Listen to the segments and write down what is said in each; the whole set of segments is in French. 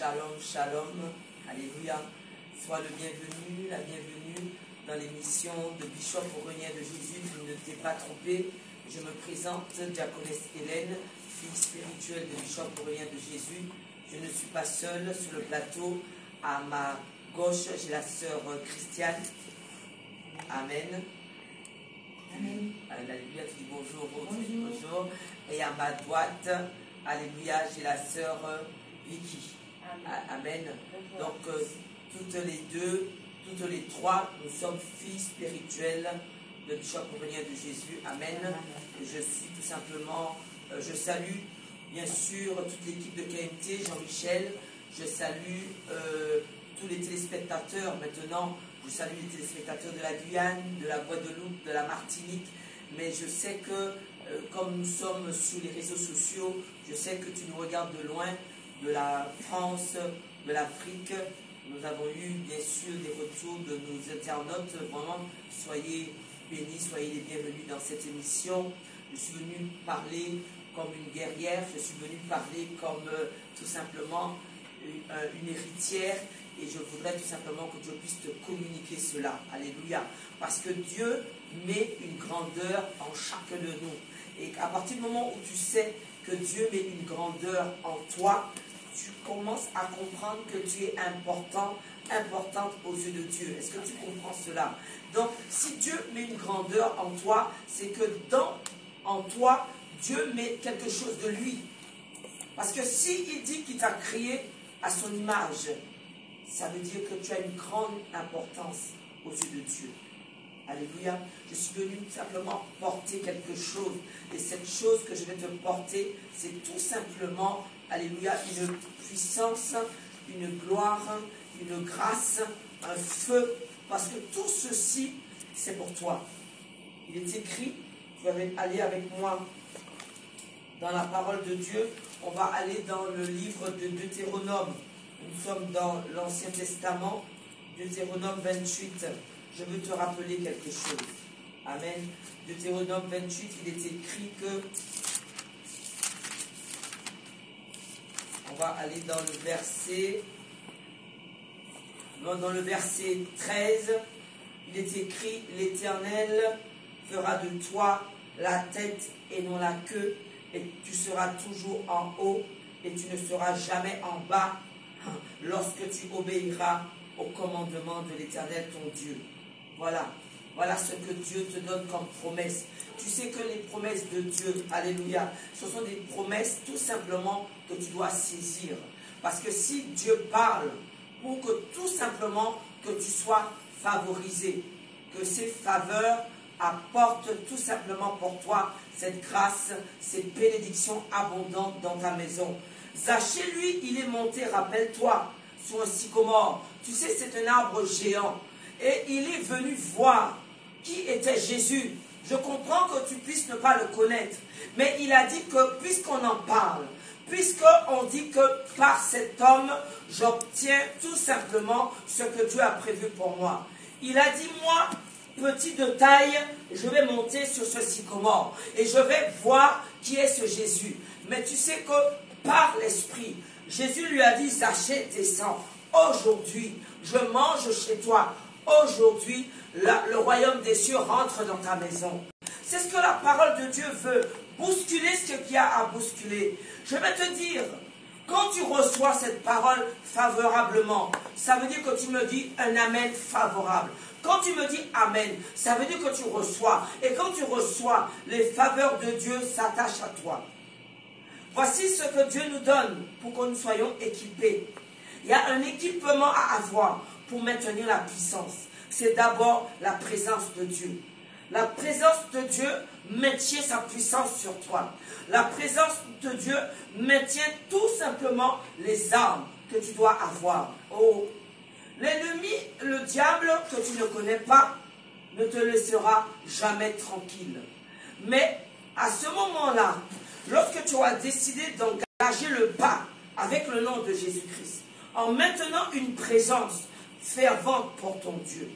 Shalom, shalom, alléluia. Sois le bienvenu, la bienvenue dans l'émission de Bishop Aurélien de Jésus. Tu ne t'es pas trompé. Je me présente, diaconesse Hélène, fille spirituelle de Bishop Aurélien de Jésus. Je ne suis pas seule sur le plateau. À ma gauche, j'ai la sœur Christiane. Amen. Amen. Alléluia, tu dis bonjour, bonjour. Et à ma droite, alléluia, j'ai la sœur Vicky. Amen. Donc, toutes les deux, toutes les trois, nous sommes filles spirituelles de Bishop Aurélien de Jésus. Amen. Je suis tout simplement, je salue bien sûr toute l'équipe de KMT, Jean-Michel. Je salue tous les téléspectateurs. Maintenant, je salue les téléspectateurs de la Guyane, de la Guadeloupe, de la Martinique. Mais je sais que, comme nous sommes sur les réseaux sociaux, je sais que tu nous regardes de loin, de la France, de l'Afrique. Nous avons eu bien sûr des retours de nos internautes. Vraiment, soyez bénis, soyez les bienvenus dans cette émission. Je suis venue parler comme une guerrière, je suis venue parler comme tout simplement une héritière. Et je voudrais tout simplement que Dieu puisse te communiquer cela. Alléluia. Parce que Dieu met une grandeur en chacun de nous. Et à partir du moment où tu sais que Dieu met une grandeur en toi, tu commences à comprendre que tu es important, importante aux yeux de Dieu. Est-ce que tu comprends cela? Donc, si Dieu met une grandeur en toi, c'est que en toi, Dieu met quelque chose de lui. Parce que s'il dit qu'il t'a créé à son image, ça veut dire que tu as une grande importance aux yeux de Dieu. Alléluia. Je suis venu simplement porter quelque chose. Et cette chose que je vais te porter, c'est tout simplement, alléluia, une puissance, une gloire, une grâce, un feu. Parce que tout ceci, c'est pour toi. Il est écrit, tu vas aller avec moi dans la parole de Dieu. On va aller dans le livre de Deutéronome. Nous sommes dans l'Ancien Testament, Deutéronome 28. Je veux te rappeler quelque chose. Amen. Deutéronome 28, il est écrit que... On va aller dans le verset... Dans le verset 13, il est écrit, l'Éternel fera de toi la tête et non la queue, et tu seras toujours en haut, et tu ne seras jamais en bas, lorsque tu obéiras au commandement de l'Éternel ton Dieu. Voilà. Voilà ce que Dieu te donne comme promesse. Tu sais que les promesses de Dieu, alléluia, ce sont des promesses tout simplement que tu dois saisir. Parce que si Dieu parle, pour que tout simplement que tu sois favorisé, que ces faveurs apportent tout simplement pour toi cette grâce, cette bénédiction abondante dans ta maison. Zachée, lui, il est monté, rappelle-toi, sur un sycomore. Tu sais, c'est un arbre géant. Et il est venu voir qui était Jésus. Je comprends que tu puisses ne pas le connaître. Mais il a dit que, puisqu'on en parle, puisqu'on dit que par cet homme, j'obtiens tout simplement ce que Dieu a prévu pour moi. Il a dit, moi, petit de taille, je vais monter sur ce sycomore. Et je vais voir qui est ce Jésus. Mais tu sais que par l'Esprit, Jésus lui a dit, Zachée, descends. Aujourd'hui, je mange chez toi. Aujourd'hui, le royaume des cieux rentre dans ta maison. C'est ce que la parole de Dieu veut. Bousculer ce qu'il y a à bousculer. Je vais te dire, quand tu reçois cette parole favorablement, ça veut dire que tu me dis un amen favorable. Quand tu me dis amen, ça veut dire que tu reçois. Et quand tu reçois, les faveurs de Dieu s'attachent à toi. Voici ce que Dieu nous donne pour que nous soyons équipés. Il y a un équipement à avoir pour maintenir la puissance. C'est d'abord la présence de Dieu. La présence de Dieu maintient sa puissance sur toi. La présence de Dieu maintient tout simplement les armes que tu dois avoir. Oh, l'ennemi, le diable que tu ne connais pas, ne te laissera jamais tranquille. Mais à ce moment-là, lorsque tu as décidé d'engager le pas avec le nom de Jésus-Christ, en maintenant une présence fervente pour ton Dieu,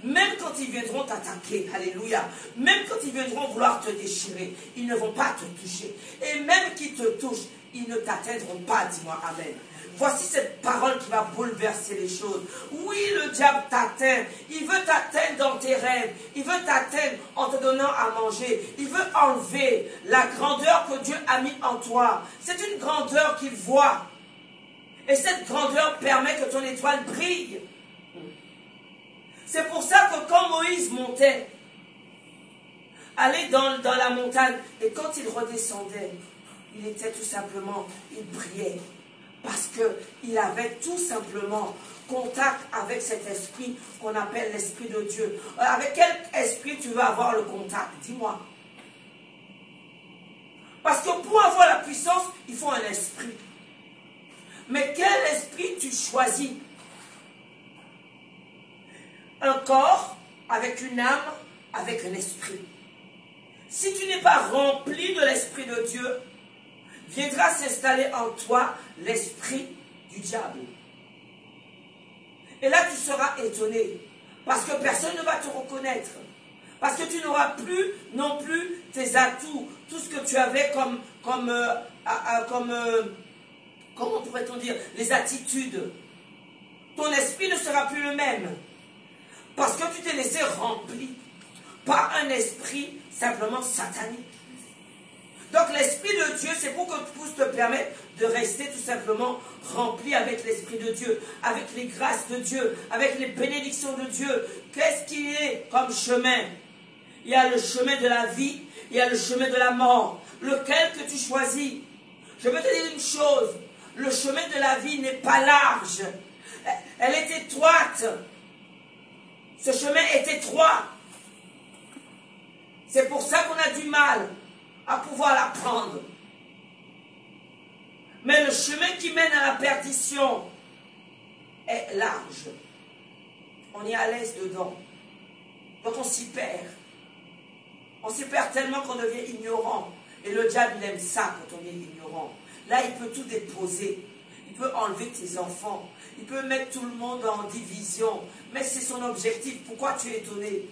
même quand ils viendront t'attaquer, alléluia, même quand ils viendront vouloir te déchirer, ils ne vont pas te toucher. Et même qu'ils te touchent, ils ne t'atteindront pas, dis-moi amen. Voici cette parole qui va bouleverser les choses. Oui, le diable t'atteint. Il veut t'atteindre dans tes rêves. Il veut t'atteindre en te donnant à manger. Il veut enlever la grandeur que Dieu a mis en toi. C'est une grandeur qu'il voit. Et cette grandeur permet que ton étoile brille. C'est pour ça que quand Moïse montait, allait dans la montagne, et quand il redescendait, il était tout simplement, il brillait. Parce qu'il avait tout simplement contact avec cet esprit qu'on appelle l'esprit de Dieu. Avec quel esprit tu veux avoir le contact? Dis-moi. Parce que pour avoir la puissance, il faut un esprit. Mais quel esprit tu choisis? Un corps avec une âme, avec un esprit. Si tu n'es pas rempli de l'esprit de Dieu, viendra s'installer en toi l'esprit du diable. Et là, tu seras étonné. Parce que personne ne va te reconnaître. Parce que tu n'auras plus non plus tes atouts. Tout ce que tu avais comment pourrait-on dire, les attitudes. Ton esprit ne sera plus le même. Parce que tu t'es laissé rempli par un esprit simplement satanique. Donc l'Esprit de Dieu, c'est pour que tu puisses te permettre de rester tout simplement rempli avec l'Esprit de Dieu, avec les grâces de Dieu, avec les bénédictions de Dieu. Qu'est-ce qu'il est comme chemin? Il y a le chemin de la vie, il y a le chemin de la mort. Lequel que tu choisis? Je veux te dire une chose, le chemin de la vie n'est pas large. Elle est étroite. Ce chemin est étroit. C'est pour ça qu'on a du mal à pouvoir la prendre. Mais le chemin qui mène à la perdition est large. On est à l'aise dedans. Donc on s'y perd. On s'y perd tellement qu'on devient ignorant. Et le diable, il aime ça quand on est ignorant. Là, il peut tout déposer. Il peut enlever tes enfants. Il peut mettre tout le monde en division. Mais c'est son objectif. Pourquoi tu es étonné?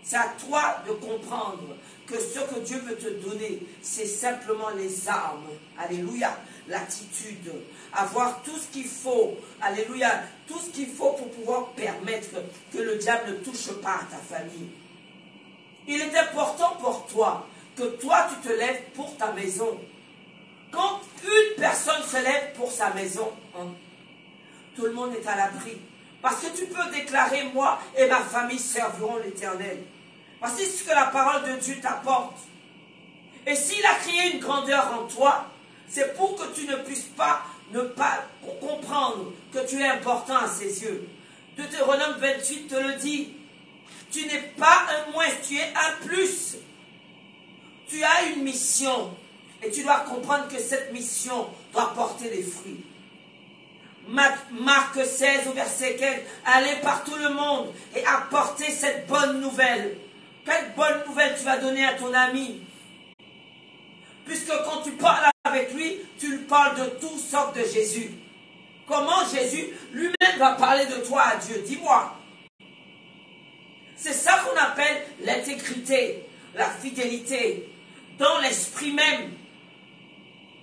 C'est à toi de comprendre que ce que Dieu veut te donner, c'est simplement les armes. Alléluia. L'attitude. Avoir tout ce qu'il faut. Alléluia. Tout ce qu'il faut pour pouvoir permettre que le diable ne touche pas à ta famille. Il est important pour toi que toi tu te lèves pour ta maison. Quand une personne se lève pour sa maison, tout le monde est à l'abri. Parce que tu peux déclarer, moi et ma famille serviront l'Éternel. Parce que c'est ce que la parole de Dieu t'apporte. Et s'il a créé une grandeur en toi, c'est pour que tu ne puisses pas ne pas comprendre que tu es important à ses yeux. Deutéronome 28 te le dit. Tu n'es pas un moins, tu es un plus. Tu as une mission. Et tu dois comprendre que cette mission doit porter des fruits. Marc 16 au verset 15. Allez par tout le monde et apportez cette bonne nouvelle. Quelle bonne nouvelle tu vas donner à ton ami? Puisque quand tu parles avec lui, tu lui parles de toutes sortes de Jésus. Comment Jésus lui-même va parler de toi à Dieu? Dis-moi. C'est ça qu'on appelle l'intégrité, la fidélité. Dans l'esprit même.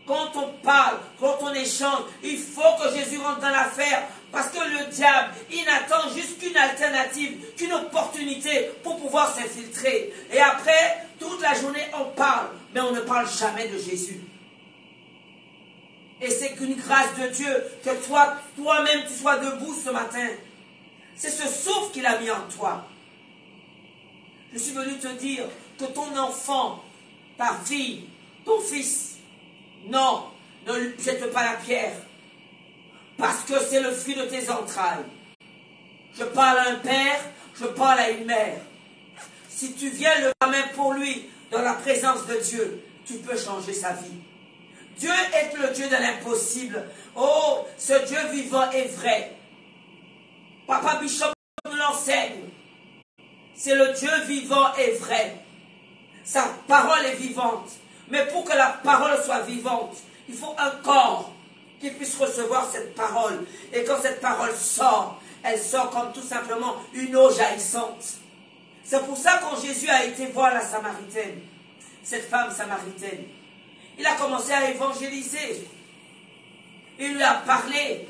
Quand on parle, quand on échange, il faut que Jésus rentre dans l'affaire. Parce que le diable, il n'attend juste qu'une alternative, qu'une opportunité pour pouvoir s'infiltrer. Et après, toute la journée, on parle, mais on ne parle jamais de Jésus. Et c'est qu'une grâce de Dieu que toi-même, tu sois debout ce matin. C'est ce souffle qu'il a mis en toi. Je suis venu te dire que ton enfant, ta fille, ton fils, non, ne lui jette pas la pierre. Parce que c'est le fruit de tes entrailles. Je parle à un père, je parle à une mère. Si tu viens lever la main pour lui, dans la présence de Dieu, tu peux changer sa vie. Dieu est le Dieu de l'impossible. Oh, ce Dieu vivant est vrai. Papa Bishop nous l'enseigne. C'est le Dieu vivant et vrai. Sa parole est vivante. Mais pour que la parole soit vivante, il faut un corps qui puisse recevoir cette parole. Et quand cette parole sort, elle sort comme tout simplement une eau jaillissante. C'est pour ça que quand Jésus a été voir la Samaritaine, cette femme samaritaine, il a commencé à évangéliser. Il lui a parlé.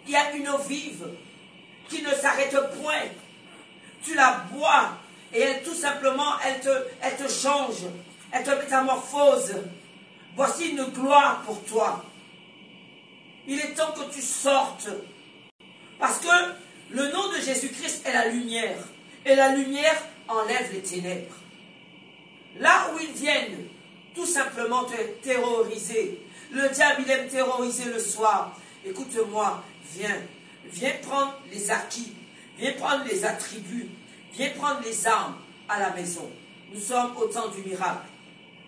Il y a une eau vive qui ne s'arrête point. Tu la bois et elle, tout simplement, elle te change. Elle te métamorphose. Voici une gloire pour toi. Il est temps que tu sortes. Parce que le nom de Jésus-Christ est la lumière. Et la lumière enlève les ténèbres. Là où ils viennent, tout simplement te terroriser. Le diable, il aime terroriser le soir. Écoute-moi, viens prendre les acquis. Viens prendre les attributs. Viens prendre les armes à la maison. Nous sommes au temps du miracle.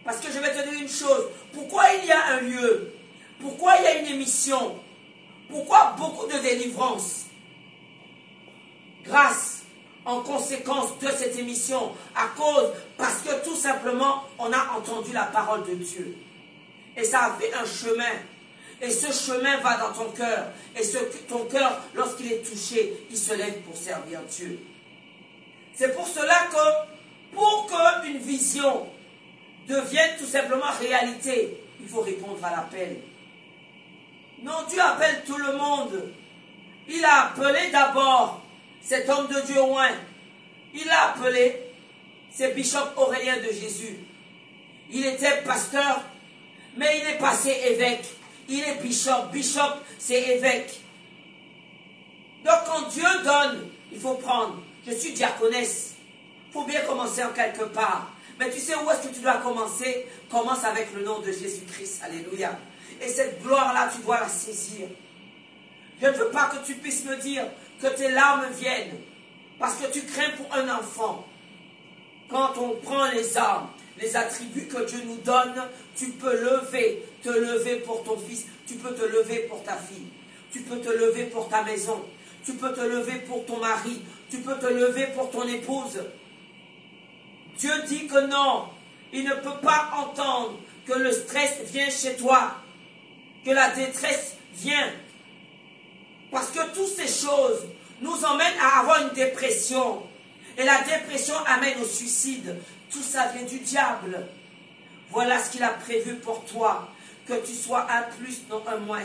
Parce que je vais te dire une chose. Pourquoi il y a un lieu? Pourquoi il y a une émission? Pourquoi beaucoup de délivrance? Grâce, en conséquence de cette émission, parce que tout simplement, on a entendu la parole de Dieu. Et ça a fait un chemin. Et ce chemin va dans ton cœur. Et ton cœur, lorsqu'il est touché, il se lève pour servir Dieu. C'est pour cela que, pour qu'une vision devienne tout simplement réalité, il faut répondre à l'appel. Non, Dieu appelle tout le monde. Il a appelé d'abord cet homme de Dieu oint. Il a appelé, c'est Bishop Aurélien de Jésus. Il était pasteur, mais il est passé évêque. Il est bishop. Bishop, c'est évêque. Donc quand Dieu donne, il faut prendre. Je suis diaconesse. Il faut bien commencer en quelque part. Mais tu sais où est-ce que tu dois commencer? Commence avec le nom de Jésus-Christ. Alléluia. Et cette gloire-là, tu dois la saisir. Je ne veux pas que tu puisses me dire que tes larmes viennent parce que tu crains pour un enfant. Quand on prend les armes, les attributs que Dieu nous donne, tu peux te lever pour ton fils, tu peux te lever pour ta fille, tu peux te lever pour ta maison, tu peux te lever pour ton mari, tu peux te lever pour ton épouse. Dieu dit que non, il ne peut pas entendre que le stress vient chez toi, que la détresse vient. Parce que toutes ces choses nous emmènent à avoir une dépression. Et la dépression amène au suicide. Tout ça vient du diable. Voilà ce qu'il a prévu pour toi. Que tu sois un plus, non un moins.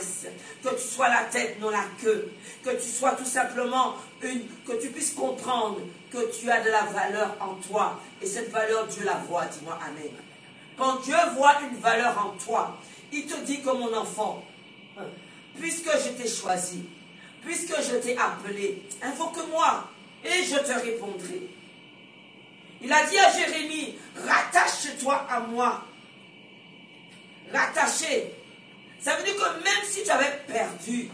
Que tu sois la tête, non la queue. Que tu sois tout simplement que tu puisses comprendre que tu as de la valeur en toi. Et cette valeur, Dieu la voit. Dis-moi amen. Quand Dieu voit une valeur en toi, il te dit que mon enfant, puisque je t'ai choisi, puisque je t'ai appelé, invoque-moi et je te répondrai. Il a dit à Jérémie, rattache-toi à moi. Rattaché. Ça veut dire que même si tu avais perdu,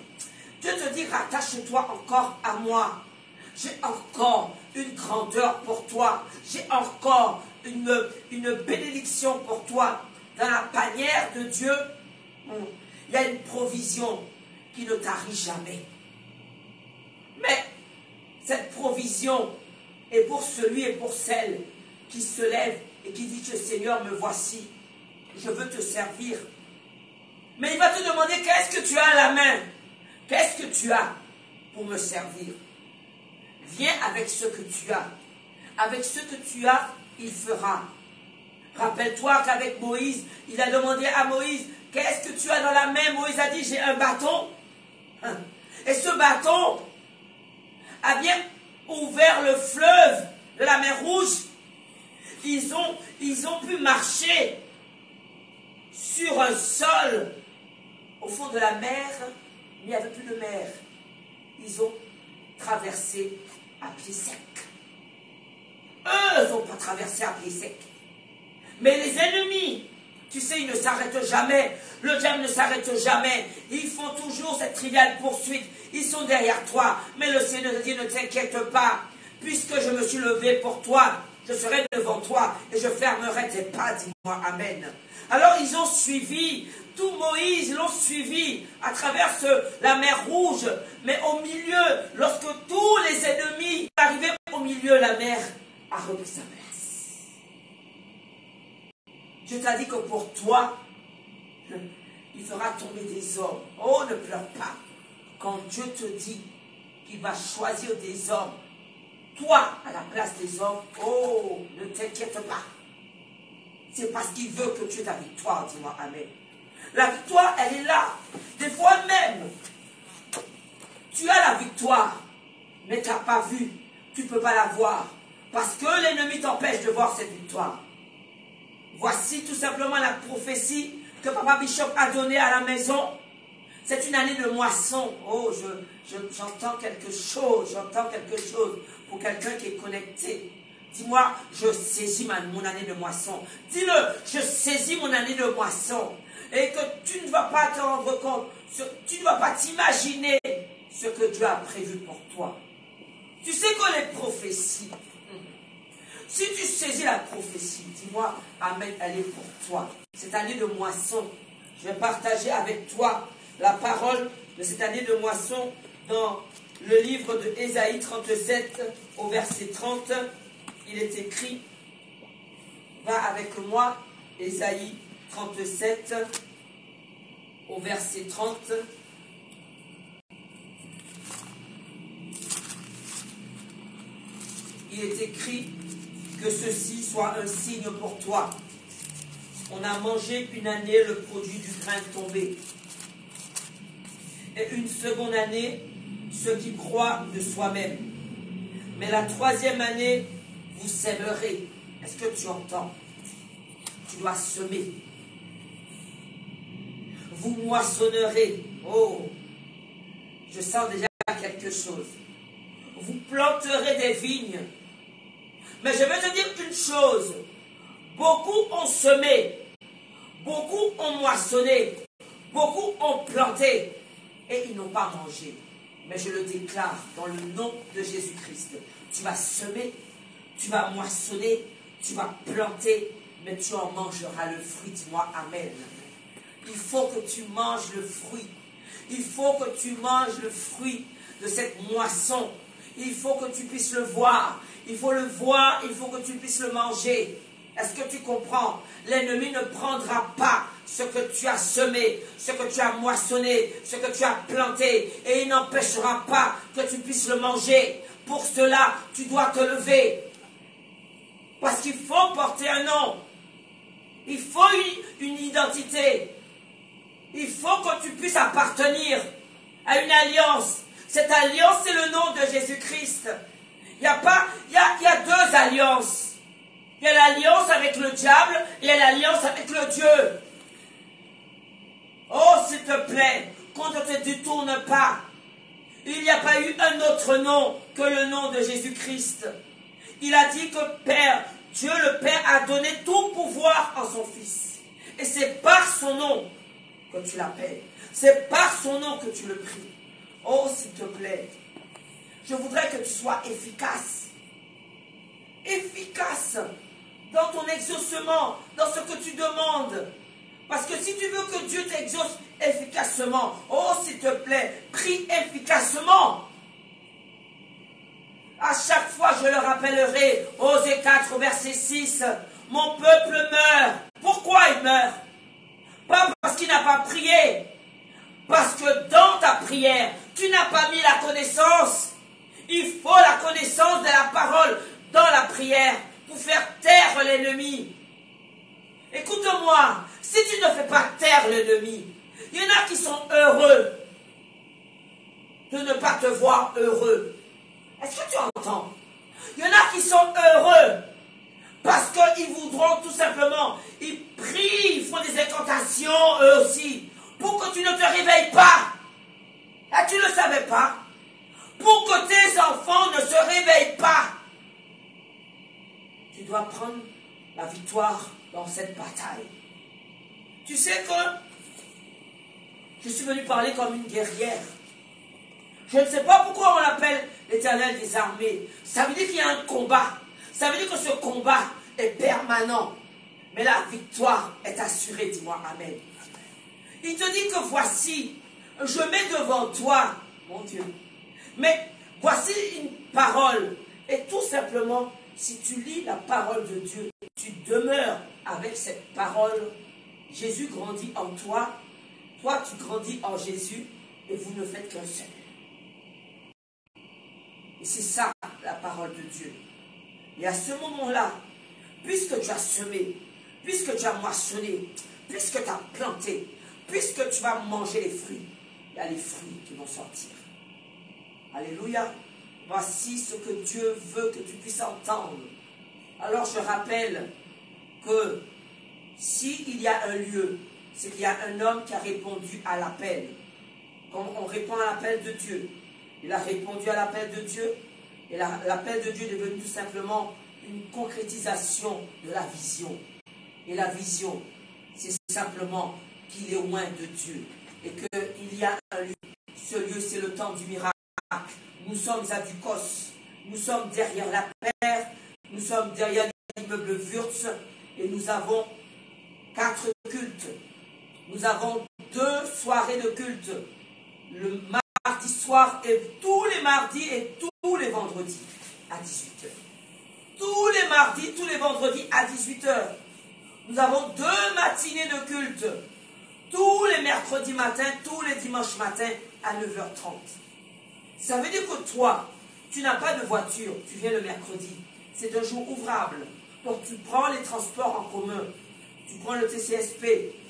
Dieu te dit, rattache-toi encore à moi. J'ai encore une grandeur pour toi. J'ai encore une bénédiction pour toi. Dans la panière de Dieu, il y a une provision qui ne tarit jamais. Mais cette provision est pour celui et pour celle qui se lève et qui dit que Seigneur, me voici, je veux te servir. Mais il va te demander qu'est-ce que tu as à la main, qu'est-ce que tu as pour me servir. Viens avec ce que tu as. Avec ce que tu as, il fera. Rappelle-toi qu'avec Moïse, il a demandé à Moïse, qu'est-ce que tu as dans la main? Moïse a dit, j'ai un bâton. Et ce bâton a bien ouvert le fleuve de la mer Rouge. Ils ont pu marcher sur un sol au fond de la mer, mais il n'y avait plus de mer. Ils ont traversé à pied sec. Eux, ils n'ont pas traversé à pied sec. Mais les ennemis, tu sais, ils ne s'arrêtent jamais. Le diable ne s'arrête jamais. Ils font toujours cette triviale poursuite. Ils sont derrière toi. Mais le Seigneur te dit, ne t'inquiète pas. Puisque je me suis levé pour toi, je serai devant toi et je fermerai tes pas. Dis-moi amen. Alors ils ont suivi, tout Moïse, ils l'ont suivi à travers la mer Rouge. Mais au milieu, lorsque tous les ennemis arrivaient au milieu, la mer a repris sa place. Dieu t'a dit que pour toi, il fera tomber des hommes. Oh, ne pleure pas. Quand Dieu te dit qu'il va choisir des hommes, toi, à la place des hommes, oh, ne t'inquiète pas. C'est parce qu'il veut que tu aies ta victoire, dis-moi amen. La victoire, elle est là. Des fois même, tu as la victoire, mais tu n'as pas vu, tu ne peux pas la voir, parce que l'ennemi t'empêche de voir cette victoire. Voici tout simplement la prophétie que Papa Bishop a donnée à la maison. C'est une année de moisson. Oh, j'entends quelque chose, pour quelqu'un qui est connecté. Dis-moi, je saisis mon année de moisson. Dis-le, je saisis mon année de moisson. Et que tu ne vas pas te rendre compte, tu ne vas pas t'imaginer ce que Dieu a prévu pour toi. Tu sais que les prophéties, si tu saisis la prophétie, dis-moi, Amen, elle est pour toi. Cette année de moisson, je vais partager avec toi la parole de cette année de moisson dans le livre de Ésaïe 37 au verset 30. Il est écrit, va avec moi, Ésaïe 37 au verset 30. Il est écrit que ceci soit un signe pour toi. On a mangé une année le produit du grain tombé. Et une seconde année, ce qui croit de soi-même. Mais la troisième année, vous sèmerez. Est-ce que tu entends? Tu dois semer. Vous moissonnerez. Oh, je sens déjà quelque chose. Vous planterez des vignes. Mais je vais te dire une chose. Beaucoup ont semé. Beaucoup ont moissonné. Beaucoup ont planté. Et ils n'ont pas mangé. Mais je le déclare dans le nom de Jésus-Christ. Tu vas semer, tu vas moissonner, tu vas planter, mais tu en mangeras le fruit. Dis-moi Amen. Il faut que tu manges le fruit. Il faut que tu manges le fruit de cette moisson. Il faut que tu puisses le voir. Il faut le voir, il faut que tu puisses le manger. Est-ce que tu comprends? L'ennemi ne prendra pas ce que tu as semé, ce que tu as moissonné, ce que tu as planté, et il n'empêchera pas que tu puisses le manger. Pour cela, tu dois te lever. Parce qu'il faut porter un nom. Il faut une identité. Il faut que tu puisses appartenir à une alliance. Cette alliance, c'est le nom de Jésus-Christ. Il y a deux alliances. Il y a l'alliance avec le diable et il y a l'alliance avec le Dieu. Oh, s'il te plaît, qu'on ne te détourne pas. Il n'y a pas eu un autre nom que le nom de Jésus-Christ. Il a dit que Père, Dieu le Père a donné tout pouvoir en son Fils. Et c'est par son nom que tu l'appelles. C'est par son nom que tu le pries. Oh, s'il te plaît, je voudrais que tu sois efficace. Efficace dans ton exaucement, dans ce que tu demandes. Parce que si tu veux que Dieu t'exauce efficacement, oh s'il te plaît, prie efficacement. À chaque fois je le rappellerai, Osée 4 verset 6, mon peuple meurt. Pourquoi il meurt? Pas parce qu'il n'a pas prié, parce que dans ta prière, tu n'as pas mis la connaissance. Il faut la connaissance de la parole dans la prière pour faire taire l'ennemi. Écoute-moi, si tu ne fais pas taire l'ennemi, il y en a qui sont heureux de ne pas te voir heureux. Est-ce que tu entends? Il y en a qui sont heureux parce qu'ils voudront tout simplement, ils prient, ils font des incantations eux aussi, pour que tu ne te réveilles pas. Ah, tu ne le savais pas? Pour que tes enfants ne se réveillent pas. Tu dois prendre la victoire dans cette bataille. Tu sais que je suis venu parler comme une guerrière. Je ne sais pas pourquoi on l'appelle l'Éternel des armées. Ça veut dire qu'il y a un combat. Ça veut dire que ce combat est permanent. Mais la victoire est assurée, dis-moi Amen. Il te dit que voici, je mets devant toi, mon Dieu. Mais voici une parole. Et tout simplement, si tu lis la parole de Dieu, tu demeures avec cette parole. Jésus grandit en toi. Toi, tu grandis en Jésus. Et vous ne faites qu'un seul. Et c'est ça, la parole de Dieu. Et à ce moment-là, puisque tu as semé, puisque tu as moissonné, puisque tu as planté, puisque tu vas manger les fruits, il y a les fruits qui vont sortir. Alléluia. Voici ce que Dieu veut que tu puisses entendre. Alors je rappelle que s'il y a un lieu, c'est qu'il y a un homme qui a répondu à l'appel. Comme on répond à l'appel de Dieu. Il a répondu à l'appel de Dieu. Et l'appel de Dieu est devenu tout simplement une concrétisation de la vision. Et la vision, c'est simplement qu'il est loin de Dieu. Et qu'il y a un lieu. Ce lieu, c'est le temps du miracle. Nous sommes à Ducos. Nous sommes derrière la paire. Nous sommes derrière l'immeuble Wurtz. Et nous avons 4 cultes. Nous avons 2 soirées de culte. Le mardi soir et tous les mardis et tous les vendredis à 18h. Tous les mardis, tous les vendredis à 18h. Nous avons 2 matinées de culte. Tous les mercredis matins, tous les dimanches matins à 9h30. Ça veut dire que toi, tu n'as pas de voiture, tu viens le mercredi. C'est un jour ouvrable. Donc tu prends les transports en commun. Tu prends le TCSP,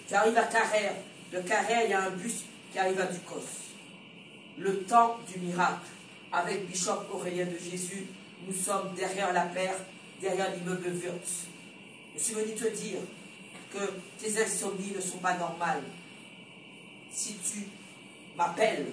tu arrives à Carrère. De Carrère, il y a un bus qui arrive à Ducos. Le temps du miracle. Avec Bishop Aurélien de Jésus, nous sommes derrière la paire, derrière l'immeuble Wurtz. Je suis venu te dire que tes insomnies ne sont pas normales. Si tu m'appelles,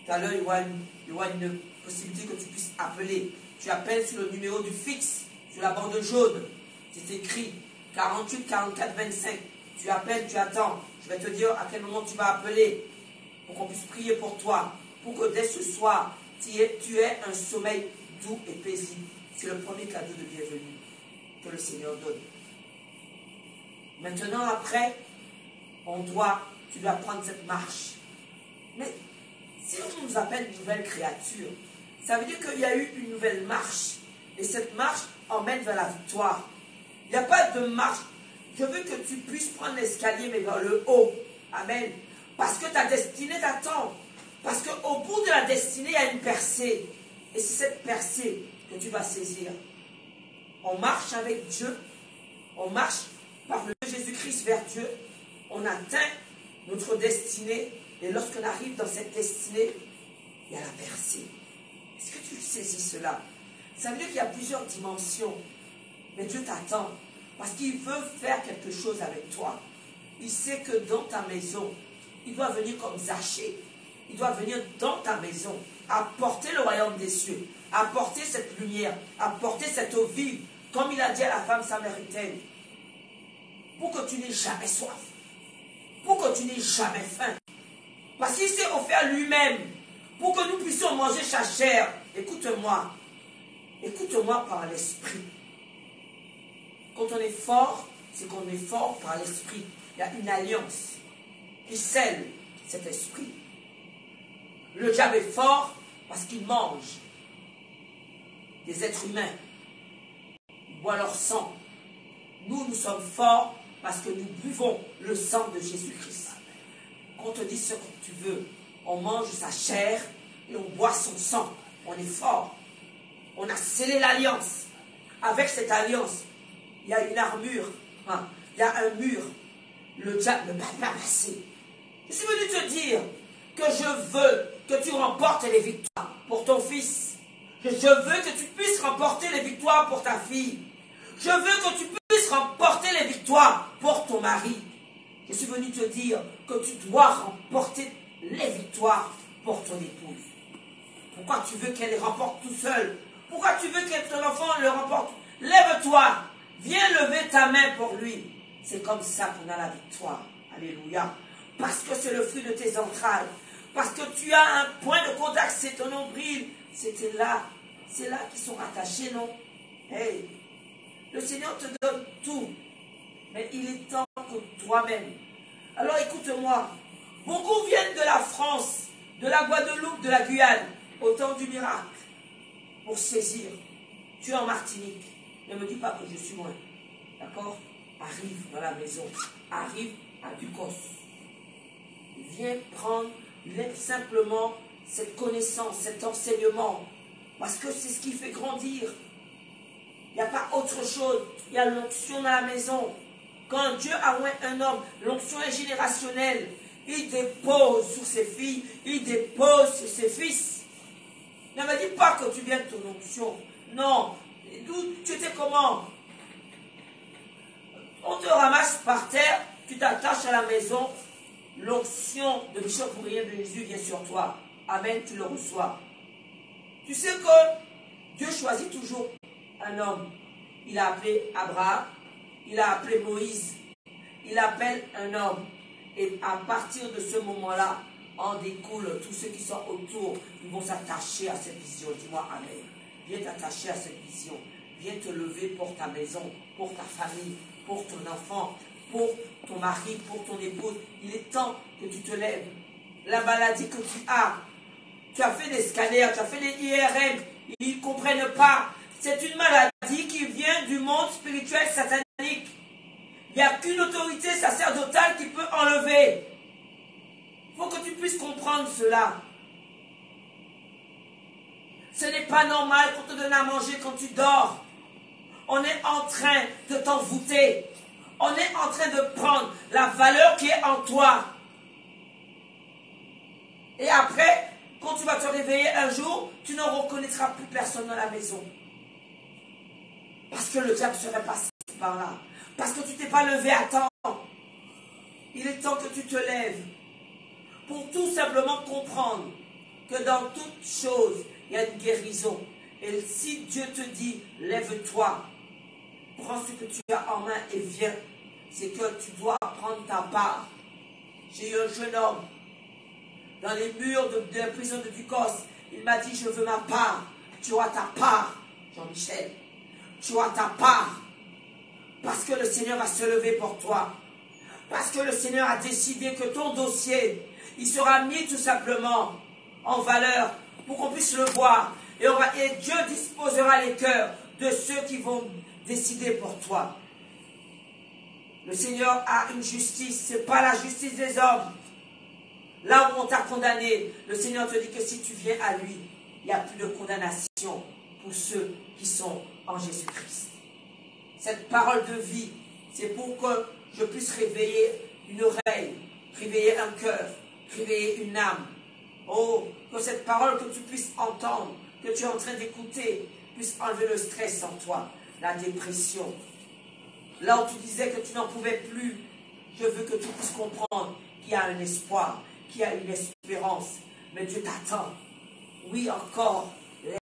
tout à l'heure, il y aura une possibilité que tu puisses appeler. Tu appelles sur le numéro du fixe, sur la bande jaune. C'est écrit 48 44 25. Tu appelles, tu attends. Je vais te dire à quel moment tu vas appeler pour qu'on puisse prier pour toi. Pour que dès ce soir, tu aies un sommeil doux et paisible. C'est le premier cadeau de bienvenue que le Seigneur donne. Maintenant, après, tu dois prendre cette marche. Mais si on nous appelle une nouvelle créature, ça veut dire qu'il y a eu une nouvelle marche. Et cette marche emmène vers la victoire. Il n'y a pas de marche. Je veux que tu puisses prendre l'escalier, mais vers le haut. Amen. Parce que ta destinée t'attend. Parce qu'au bout de la destinée, il y a une percée. Et c'est cette percée que tu vas saisir. On marche avec Dieu. On marche par le Jésus-Christ vers Dieu. On atteint notre destinée. Et lorsqu'on arrive dans cette destinée, il y a la percée. Est-ce que tu saisis cela? Ça veut dire qu'il y a plusieurs dimensions. Mais Dieu t'attend. Parce qu'il veut faire quelque chose avec toi. Il sait que dans ta maison, il doit venir comme Zachée. Il doit venir dans ta maison, apporter le royaume des cieux, apporter cette lumière, apporter cette eau vive, comme il a dit à la femme samaritaine, pour que tu n'aies jamais soif, pour que tu n'aies jamais faim. Parce qu'il s'est offert lui-même, pour que nous puissions manger sa chair. Écoute-moi par l'esprit. Quand on est fort, c'est qu'on est fort par l'esprit. Il y a une alliance qui scelle cet esprit. Le diable est fort parce qu'il mange des êtres humains. Il boit leur sang. Nous sommes forts parce que nous buvons le sang de Jésus-Christ. On te dit ce que tu veux. On mange sa chair et on boit son sang. On est fort. On a scellé l'alliance. Avec cette alliance, il y a une armure. Il y a un mur. Le diable ne va pas passer. Je suis venu te dire que je veux que tu remportes les victoires pour ton fils. Je veux que tu puisses remporter les victoires pour ta fille. Je veux que tu puisses remporter les victoires pour ton mari. Je suis venu te dire que tu dois remporter les victoires pour ton épouse. Pourquoi tu veux qu'elle les remporte tout seule? Pourquoi tu veux que ton enfant le remporte? Lève-toi. Viens lever ta main pour lui. C'est comme ça qu'on a la victoire. Alléluia. Parce que c'est le fruit de tes entrailles. Parce que tu as un point de contact, c'est ton nombril. C'était là. C'est là qu'ils sont attachés, non? Hey, le Seigneur te donne tout. Mais il est temps que toi-même. Alors écoute-moi. Beaucoup viennent de la France, de la Guadeloupe, de la Guyane, au temps du miracle, pour saisir. Tu es en Martinique. Ne me dis pas que je suis loin. D'accord? Arrive dans la maison. Arrive à Ducos. Viens prendre simplement cette connaissance, cet enseignement. Parce que c'est ce qui fait grandir. Il n'y a pas autre chose. Il y a l'onction dans la maison. Quand Dieu a oint un homme, l'onction est générationnelle. Il dépose sur ses filles, il dépose sur ses fils. Ne me dis pas que tu viens de ton onction. Non. Tu étais comment? On te ramasse par terre, tu t'attaches à la maison, l'onction de Bishop Bourrier de Jésus vient sur toi. Amen, tu le reçois. Tu sais que Dieu choisit toujours un homme. Il a appelé Abraham, il a appelé Moïse, il appelle un homme. Et à partir de ce moment-là, en découle tous ceux qui sont autour, ils vont s'attacher à cette vision. Dis-moi Amen. Viens t'attacher à cette vision. Viens te lever pour ta maison, pour ta famille, pour ton enfant, pour ton mari, pour ton épouse. Il est temps que tu te lèves. La maladie que tu as fait des scanners, tu as fait des IRM, ils ne comprennent pas. C'est une maladie qui vient du monde spirituel satanique. Il n'y a qu'une autorité sacerdotale qui peut enlever. Il faut que tu puisses comprendre cela. Ce n'est pas normal qu'on te donne à manger quand tu dors. On est en train de t'envoûter. On est en train de prendre la valeur qui est en toi. Et après, quand tu vas te réveiller un jour, tu ne reconnaîtras plus personne dans la maison. Parce que le diable serait passé par là. Parce que tu ne t'es pas levé à temps. Il est temps que tu te lèves. Pour tout simplement comprendre que dans toute chose, il y a une guérison. Et si Dieu te dit, lève-toi, prends ce que tu as en main et viens, c'est que tu dois prendre ta part. J'ai eu un jeune homme dans les murs de la prison de Ducos. Il m'a dit, je veux ma part. Tu as ta part, Jean-Michel. Tu as ta part. Parce que le Seigneur va se lever pour toi. Parce que le Seigneur a décidé que ton dossier, il sera mis tout simplement en valeur pour qu'on puisse le voir. Et Dieu disposera les cœurs de ceux qui vont décider pour toi. Le Seigneur a une justice, ce n'est pas la justice des hommes. Là où on t'a condamné, le Seigneur te dit que si tu viens à lui, il n'y a plus de condamnation pour ceux qui sont en Jésus-Christ. Cette parole de vie, c'est pour que je puisse réveiller une oreille, réveiller un cœur, réveiller une âme. Oh, que cette parole que tu puisses entendre, que tu es en train d'écouter, puisse enlever le stress en toi, la dépression. Là où tu disais que tu n'en pouvais plus, je veux que tu puisses comprendre qu'il y a un espoir, qu'il y a une espérance. Mais Dieu t'attend. Oui, encore,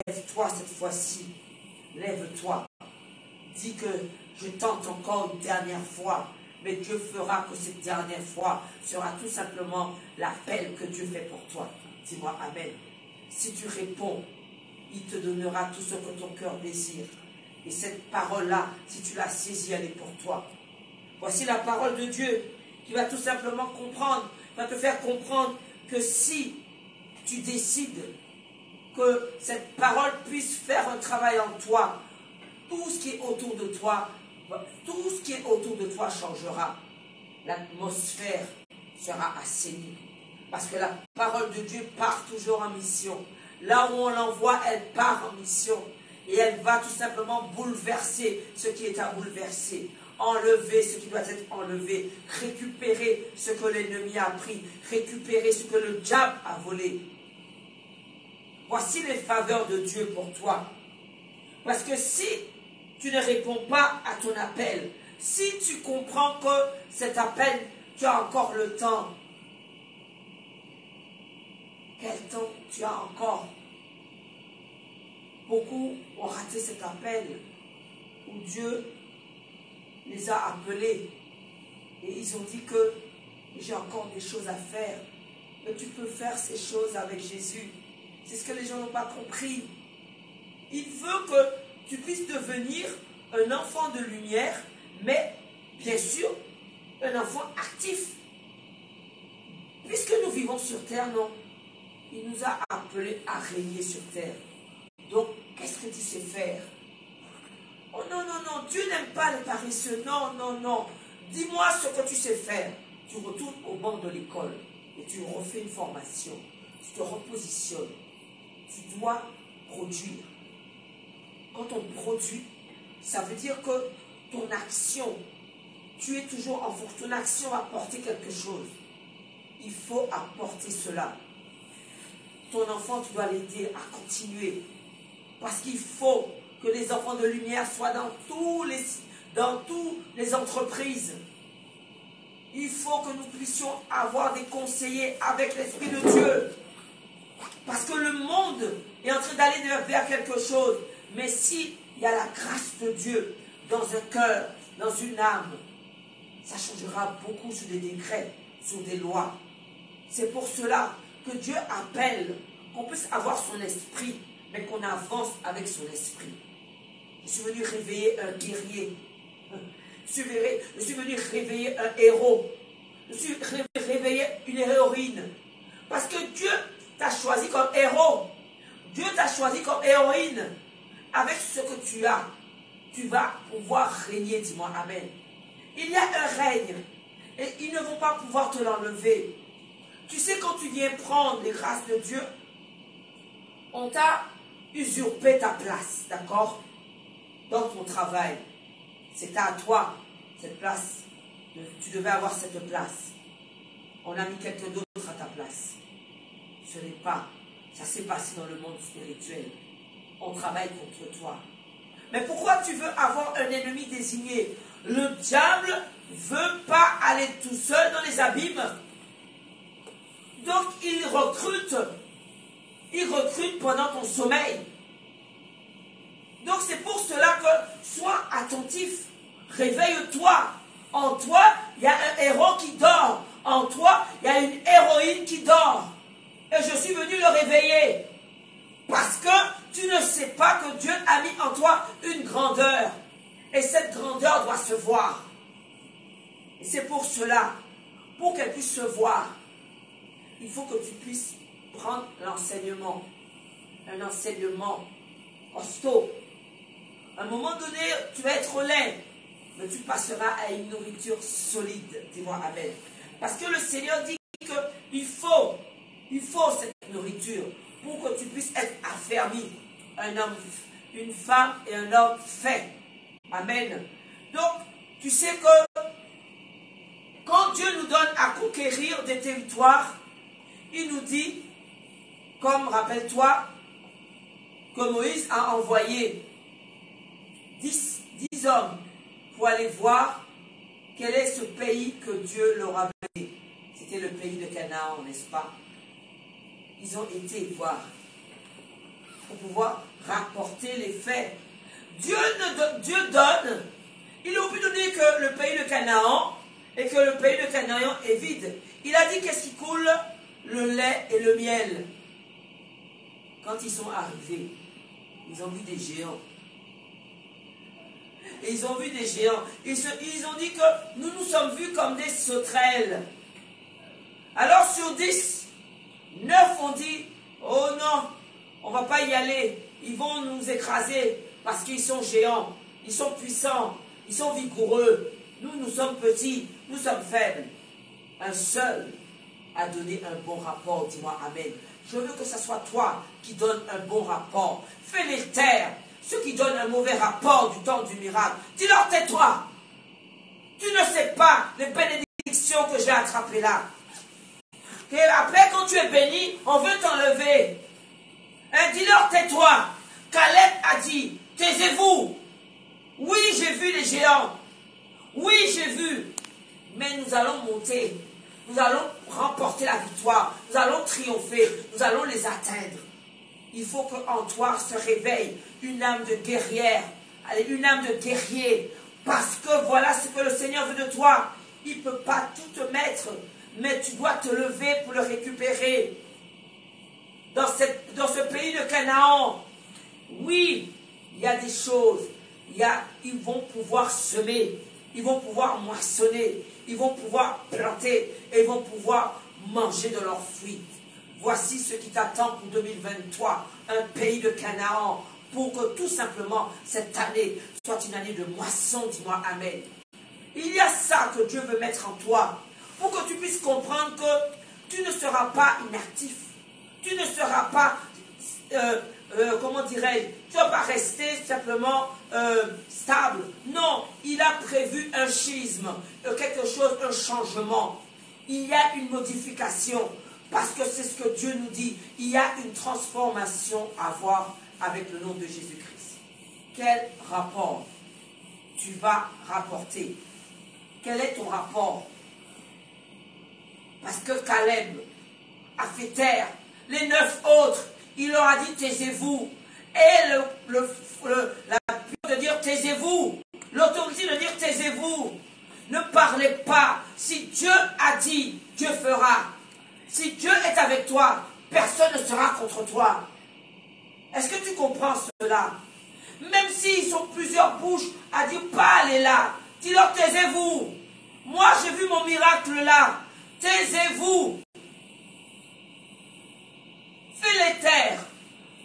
lève-toi cette fois-ci. Lève-toi. Dis que je tente encore une dernière fois. Mais Dieu fera que cette dernière fois sera tout simplement l'appel que Dieu fait pour toi. Dis-moi Amen. Si tu réponds, il te donnera tout ce que ton cœur désire. Et cette parole-là, si tu la saisis, elle est pour toi. Voici la parole de Dieu qui va tout simplement comprendre, va te faire comprendre que si tu décides que cette parole puisse faire un travail en toi, tout ce qui est autour de toi, changera. L'atmosphère sera assainie. Parce que la parole de Dieu part toujours en mission. Là où on l'envoie, elle part en mission. Et elle va tout simplement bouleverser ce qui est à bouleverser. Enlever ce qui doit être enlevé. Récupérer ce que l'ennemi a pris. Récupérer ce que le diable a volé. Voici les faveurs de Dieu pour toi. Parce que si tu ne réponds pas à ton appel, si tu comprends que cet appel, tu as encore le temps. Quel temps tu as encore? Beaucoup ont raté cet appel où Dieu les a appelés et ils ont dit que j'ai encore des choses à faire. Mais tu peux faire ces choses avec Jésus. C'est ce que les gens n'ont pas compris. Il veut que tu puisses devenir un enfant de lumière, mais bien sûr, un enfant actif. Puisque nous vivons sur terre, non. Il nous a appelés à régner sur terre. Donc, qu'est-ce que tu sais faire? Oh non, non, non, Dieu n'aime pas les paresseux. Non, non, non. Dis-moi ce que tu sais faire. Tu retournes au banc de l'école et tu refais une formation. Tu te repositionnes. Tu dois produire. Quand on produit, ça veut dire que ton action tu es toujours en force. Ton action va porter quelque chose. Il faut apporter cela. Ton enfant, tu dois l'aider à continuer. Parce qu'il faut que les enfants de lumière soient dans toutes les entreprises. Il faut que nous puissions avoir des conseillers avec l'Esprit de Dieu. Parce que le monde est en train d'aller vers quelque chose. Mais s'il y a la grâce de Dieu dans un cœur, dans une âme, ça changera beaucoup sur des décrets, sur des lois. C'est pour cela que Dieu appelle qu'on puisse avoir son esprit, mais qu'on avance avec son esprit. Je suis venu réveiller un guerrier. Je suis venu réveiller un héros. Je suis venu réveiller une héroïne. Parce que Dieu t'a choisi comme héros. Dieu t'a choisi comme héroïne. Avec ce que tu as, tu vas pouvoir régner, dis-moi amen. Il y a un règne et ils ne vont pas pouvoir te l'enlever. Tu sais, quand tu viens prendre les grâces de Dieu, on t'a usurpé ta place, d'accord? Dans ton travail. C'était à toi, cette place. Tu devais avoir cette place. On a mis quelqu'un d'autre à ta place. Ce n'est pas. Ça s'est passé dans le monde spirituel. On travaille contre toi. Mais pourquoi tu veux avoir un ennemi désigné? Le diable ne veut pas aller tout seul dans les abîmes. Donc il recrute. Il recrute pendant ton sommeil. Donc c'est pour cela que sois attentif. Réveille-toi. En toi, il y a un héros qui dort. En toi, il y a une héroïne qui dort. Et je suis venu le réveiller. Parce que tu ne sais pas que Dieu a mis en toi une grandeur. Et cette grandeur doit se voir. Et c'est pour cela, pour qu'elle puisse se voir, il faut que tu puisses prendre l'enseignement. Un enseignement costaud. À un moment donné, tu vas être laid, mais tu passeras à une nourriture solide. Dis-moi amen. Parce que le Seigneur dit qu'il faut cette nourriture pour que tu puisses être affermi. Un homme, une femme et un homme fait. Amen. Donc, tu sais que quand Dieu nous donne à conquérir des territoires, il nous dit, comme rappelle-toi, que Moïse a envoyé 10 hommes pour aller voir quel est ce pays que Dieu leur a donné. C'était le pays de Canaan, n'est-ce pas? Ils ont été voir pour pouvoir rapporter les faits. Dieu donne. Il a pu donner que le pays de Canaan et que le pays de Canaan est vide. Il a dit qu'est-ce qui coule? Le lait et le miel. Quand ils sont arrivés, ils ont vu des géants. Et ils ont vu des géants. Ils ont dit que nous nous sommes vus comme des sauterelles. Alors sur 10, 9 ont dit, oh non, on ne va pas y aller. Ils vont nous écraser parce qu'ils sont géants. Ils sont puissants. Ils sont vigoureux. Nous sommes petits. Nous sommes faibles. Un seul a donné un bon rapport. Dis-moi amen. Je veux que ce soit toi qui donne un bon rapport. Fais-les taire. Ceux qui donnent un mauvais rapport du temps du miracle. Dis-leur, tais-toi. Tu ne sais pas les bénédictions que j'ai attrapées là. Et après, quand tu es béni, on veut t'enlever. Dis-leur, tais-toi. Caleb a dit, taisez-vous. Oui, j'ai vu les géants. Oui, j'ai vu. Mais nous allons monter. Nous allons remporter la victoire. Nous allons triompher. Nous allons les atteindre. Il faut qu'en toi se réveille une âme de guerrière. Allez, une âme de guerrier. Parce que voilà ce que le Seigneur veut de toi. Il ne peut pas tout te mettre. Mais tu dois te lever pour le récupérer. Dans ce pays de Canaan, oui, il y a des choses. Ils vont pouvoir semer. Ils vont pouvoir moissonner. Ils vont pouvoir planter. Et ils vont pouvoir manger de leurs fruits. Voici ce qui t'attend pour 2023. Un pays de Canaan. Pour que tout simplement cette année soit une année de moisson. Dis-moi amen. Il y a ça que Dieu veut mettre en toi. Pour que tu puisses comprendre que tu ne seras pas inactif. Tu ne seras pas comment dirais-je, tu ne vas pas rester simplement stable. Non, il a prévu un schisme, quelque chose, un changement. Il y a une modification, parce que c'est ce que Dieu nous dit. Il y a une transformation à voir avec le nom de Jésus-Christ. Quel rapport tu vas rapporter? Quel est ton rapport? Parce que Caleb a fait taire les 9 autres. Il leur a dit taisez-vous. Et la peur de dire taisez-vous. L'autorité de dire taisez-vous. Ne parlez pas. Si Dieu a dit, Dieu fera. Si Dieu est avec toi, personne ne sera contre toi. Est-ce que tu comprends cela? Même s'ils sont plusieurs bouches à dire pas aller là, dis-leur taisez-vous. Moi j'ai vu mon miracle là. Taisez-vous. Fais-les taire.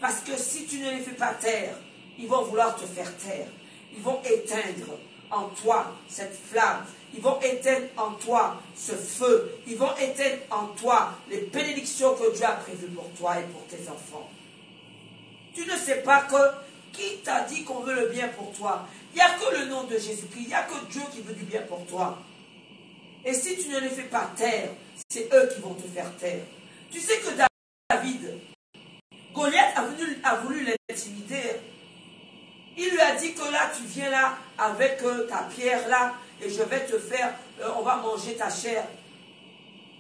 Parce que si tu ne les fais pas taire, ils vont vouloir te faire taire. Ils vont éteindre en toi cette flamme. Ils vont éteindre en toi ce feu. Ils vont éteindre en toi les bénédictions que Dieu a prévues pour toi et pour tes enfants. Tu ne sais pas que qui t'a dit qu'on veut le bien pour toi? Il n'y a que le nom de Jésus-Christ. Il n'y a que Dieu qui veut du bien pour toi. Et si tu ne les fais pas taire, c'est eux qui vont te faire taire. Tu sais que David, Goliath a voulu l'intimider. Il lui a dit que là, tu viens là avec ta pierre là et je vais te faire, on va manger ta chair.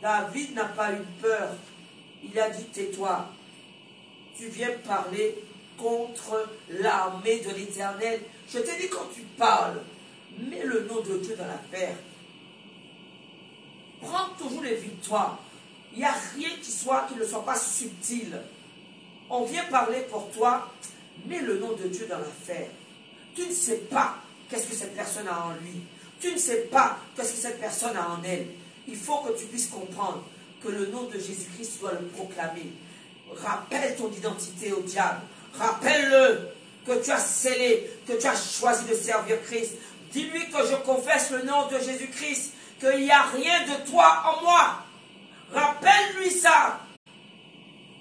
David n'a pas eu peur. Il a dit tais-toi. Tu viens parler contre l'armée de l'Éternel. Je t'ai dit quand tu parles, mets le nom de Dieu dans la paire. Prends toujours les victoires. Il n'y a rien qui ne soit pas subtil. On vient parler pour toi, mets le nom de Dieu dans l'affaire. Tu ne sais pas qu'est-ce que cette personne a en lui. Tu ne sais pas qu'est-ce que cette personne a en elle. Il faut que tu puisses comprendre que le nom de Jésus-Christ, tu dois le proclamer. Rappelle ton identité au diable. Rappelle-le que tu as scellé, que tu as choisi de servir Christ. Dis-lui que je confesse le nom de Jésus-Christ, qu'il n'y a rien de toi en moi. Rappelle-lui ça.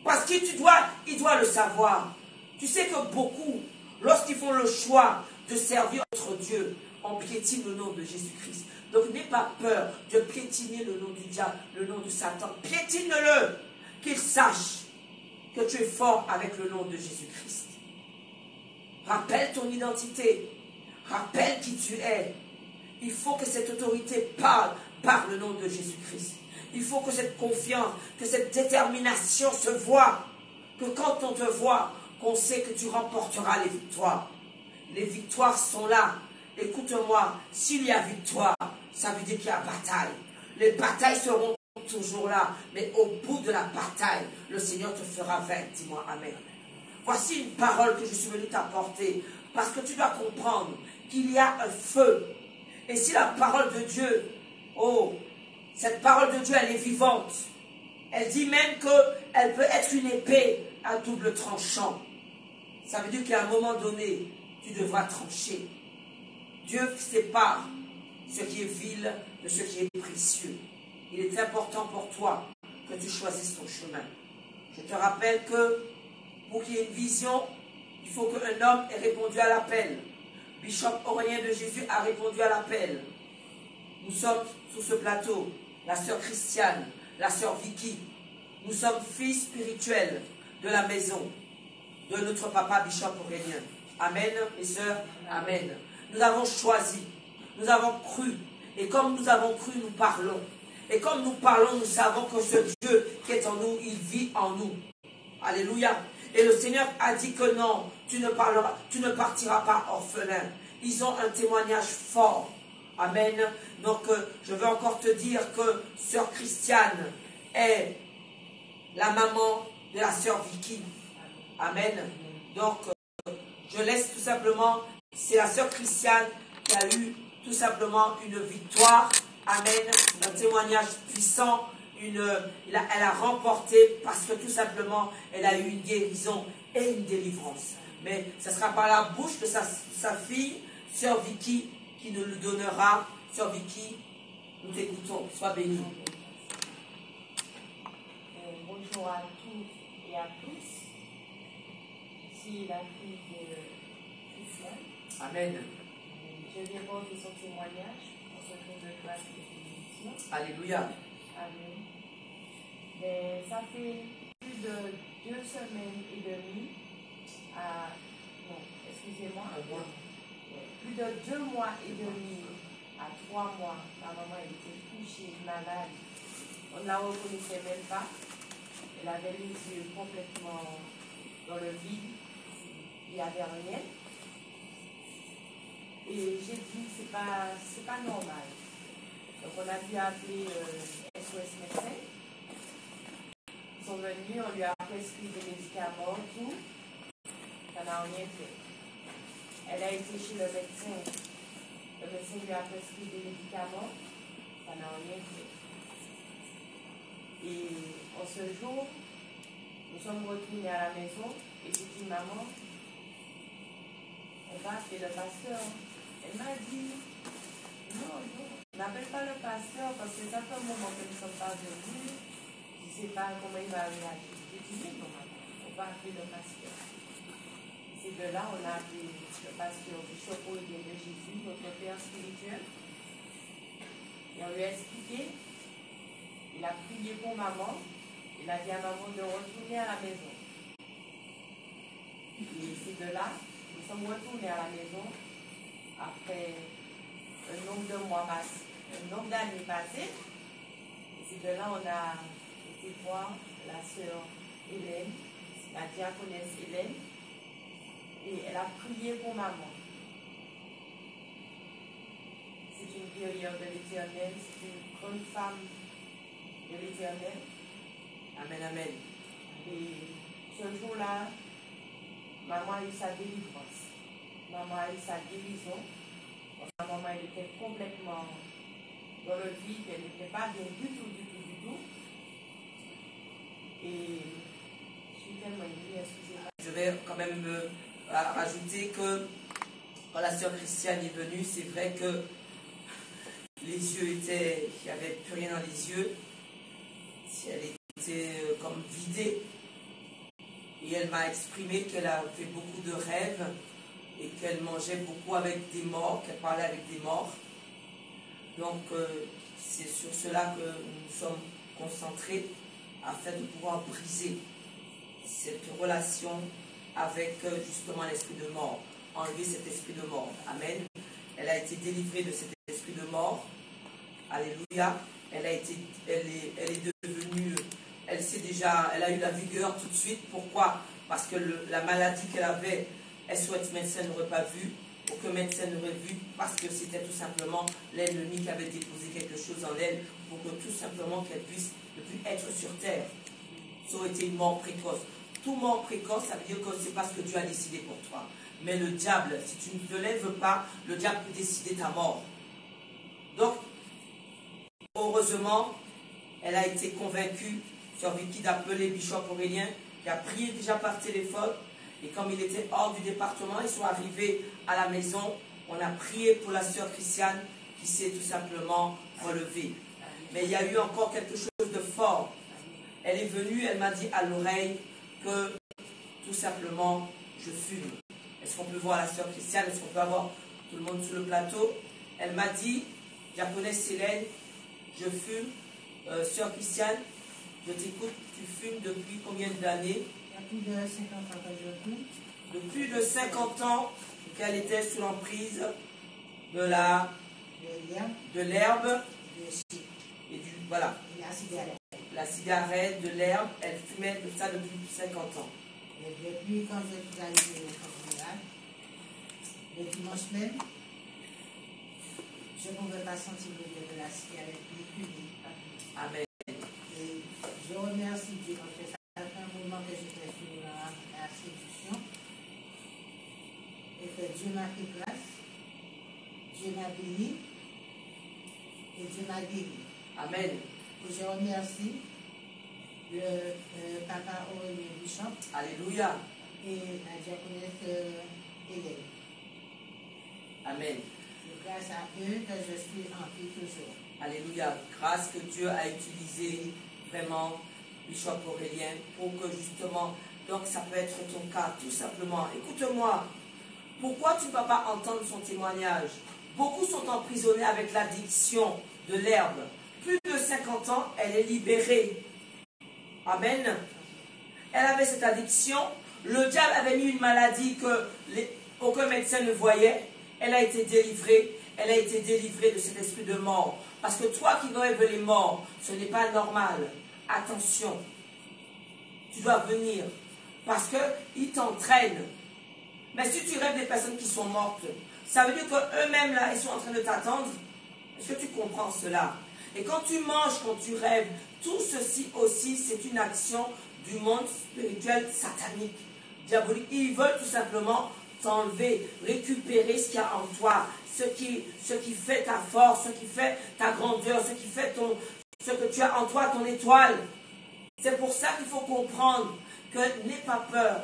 Parce qu'il doit le savoir. Tu sais que beaucoup, lorsqu'ils font le choix de servir notre Dieu, on piétine le nom de Jésus-Christ. Donc n'aie pas peur de piétiner le nom du diable, le nom de Satan. Piétine-le, qu'il sache que tu es fort avec le nom de Jésus-Christ. Rappelle ton identité. Rappelle qui tu es. Il faut que cette autorité parle par le nom de Jésus-Christ. Il faut que cette confiance, que cette détermination se voit. Que quand on te voit, qu'on sait que tu remporteras les victoires. Les victoires sont là. Écoute-moi, s'il y a victoire, ça veut dire qu'il y a bataille. Les batailles seront toujours là, mais au bout de la bataille, le Seigneur te fera vaincre. Dis-moi amen. Voici une parole que je suis venu t'apporter, parce que tu dois comprendre qu'il y a un feu. Et si la parole de Dieu, cette parole de Dieu, elle est vivante. Elle dit même qu'elle peut être une épée à double tranchant. Ça veut dire qu'à un moment donné, tu devras trancher. Dieu sépare ce qui est vil de ce qui est précieux. Il est important pour toi que tu choisisses ton chemin. Je te rappelle que pour qu'il y ait une vision, il faut qu'un homme ait répondu à l'appel. Bishop Aurélien de Jésus a répondu à l'appel. Nous sommes sur ce plateau, la sœur Christiane, la sœur Vicky. Nous sommes filles spirituelles de la maison de notre papa Bishop Aurélien. Amen, mes sœurs, amen. Nous avons choisi, nous avons cru. Et comme nous avons cru, nous parlons. Et comme nous parlons, nous savons que ce Dieu qui est en nous, il vit en nous. Alléluia. Et le Seigneur a dit que non, tu ne partiras pas orphelin. Ils ont un témoignage fort. Amen. Donc, je veux encore te dire que sœur Christiane est la maman de la sœur Vicky. Amen. Donc, je laisse tout simplement, c'est la sœur Christiane qui a eu tout simplement une victoire. Amen. Un témoignage puissant. Elle a remporté parce que tout simplement, elle a eu une guérison et une délivrance. Mais ce sera par la bouche de sa fille, sœur Vicky, qui nous le donnera. Sœur Vicky, nous t'écoutons. Sois bénie. Bonjour à tous et à tous. aussi la fille de Christian. Amen. Je viens porter son témoignage pour ce jour de grâce et de bénédiction. Alléluia. Amen. Mais ça fait plus de 2 semaines et demie non, excusez-moi. Plus de 2 mois et demi à 3 mois, ma maman elle était couchée, malade. On ne la reconnaissait même pas. Elle avait les yeux complètement dans le vide. Il n'y avait rien. Et j'ai dit, c'est pas normal. Donc on a dû appeler SOS médecin. Ils sont venus, on lui a prescrit des médicaments, tout. Ça n'a rien fait. Elle a été chez le médecin. Le médecin lui a prescrit des médicaments. Ça n'a rien fait. Et en ce jour, nous sommes retournés à la maison et j'ai dit, maman, on va appeler le pasteur. Elle m'a dit, non, n'appelle pas le pasteur parce que ça fait un moment que nous ne sommes pas venus. Je ne sais pas comment il va réagir. J'ai dit, non, maman, on va appeler le pasteur. C'est de là on a appelé le pasteur Bishop Aurélien de Jésus, notre père spirituel. Et on lui a expliqué, il a prié pour maman, il a dit à maman de retourner à la maison. Et c'est de là, nous sommes retournés à la maison après un nombre de mois passés, un nombre d'années passées. Et c'est de là on a été voir la sœur Hélène, la diaconesse Hélène. Et elle a prié pour maman. C'est une guerrière de l'Éternel, c'est une grande femme de l'Éternel. Amen, amen. Et ce jour-là, maman a eu sa délivrance. Maman a eu sa guérison. Parce que maman elle était complètement dans le vide, elle n'était pas bien du tout. Et je suis tellement émue, excusez-moi. Je vais quand même rajouter que quand la sœur Christiane est venue, c'est vrai que les yeux étaient, il n'y avait plus rien dans les yeux. Elle était comme vidée. Et elle m'a exprimé qu'elle a fait beaucoup de rêves et qu'elle mangeait beaucoup avec des morts, qu'elle parlait avec des morts. Donc c'est sur cela que nous sommes concentrés afin de pouvoir briser cette relation avec justement l'esprit de mort, enlever cet esprit de mort. Amen. Elle a été délivrée de cet esprit de mort. Alléluia. Elle est devenue, elle a eu la vigueur tout de suite. Pourquoi? Parce que la maladie qu'elle avait, SOS médecin n'aurait pas vu, aucun médecin n'aurait vu, parce que c'était tout simplement l'ennemi qui avait déposé quelque chose en elle, pour que tout simplement qu'elle puisse ne plus être sur terre. Ça aurait été une mort précoce. Tout mort précoce, ça veut dire que c'est pas ce que Dieu a décidé pour toi. Mais le diable, si tu ne te lèves pas, le diable peut décider ta mort. Donc, heureusement, elle a été convaincue, Sœur Vicky, d'appeler Bishop Aurélien, qui a prié déjà par téléphone. Et comme il était hors du département, ils sont arrivés à la maison. On a prié pour la sœur Christiane, qui s'est tout simplement relevée. Mais il y a eu encore quelque chose de fort. Elle est venue, elle m'a dit à l'oreille que tout simplement je fume. Est-ce qu'on peut voir la sœur Christiane? Est-ce qu'on peut avoir tout le monde sur le plateau? Elle m'a dit, diaconesse Hélène, je fume. Sœur Christiane, je t'écoute, tu fumes depuis combien d'années? Il y a plus de 50 ans que je fume. De plus de 50 ans qu'elle était sous l'emprise de l'herbe et du voilà. Et la cigarette. La cigarette, de l'herbe, elle fumait de ça depuis 50 ans. Et depuis quand je suis arrivée au Portugal, le dimanche même, je ne pouvais pas sentir l'odeur de la cigarette ni fumer. Amen. Et je remercie Dieu parce que ça fait un moment que j'étais sur la séduction et que Dieu m'a fait grâce, Dieu m'a béni et Dieu m'a guéri. Amen. Et je remercie le papa Aurélien Bishop Alléluia. et la diaconesse Hélène. Amen. C'est grâce à eux que je suis en vie toujours. Alléluia. Grâce que Dieu a utilisé vraiment Bishop Aurélien pour que justement Donc ça peut être ton cas, tout simplement. Écoute-moi, pourquoi tu ne vas pas entendre son témoignage? Beaucoup sont emprisonnés avec l'addiction de l'herbe. Plus de 50 ans, elle est libérée. Amen. Elle avait cette addiction. Le diable avait mis une maladie que aucun médecin ne voyait. Elle a été délivrée. Elle a été délivrée de cet esprit de mort. Parce que toi qui rêves les morts, ce n'est pas normal. Attention. Tu dois venir. Parce qu'ils t'entraînent. Mais si tu rêves des personnes qui sont mortes, ça veut dire qu'eux-mêmes, là, ils sont en train de t'attendre. Est-ce que tu comprends cela? Et quand tu manges, quand tu rêves, tout ceci aussi, c'est une action du monde spirituel satanique, diabolique. Ils veulent tout simplement t'enlever, récupérer ce qu'il y a en toi, ce qui fait ta force, ce qui fait ta grandeur, ce qui fait ce que tu as en toi, ton étoile. C'est pour ça qu'il faut comprendre que n'aie pas peur.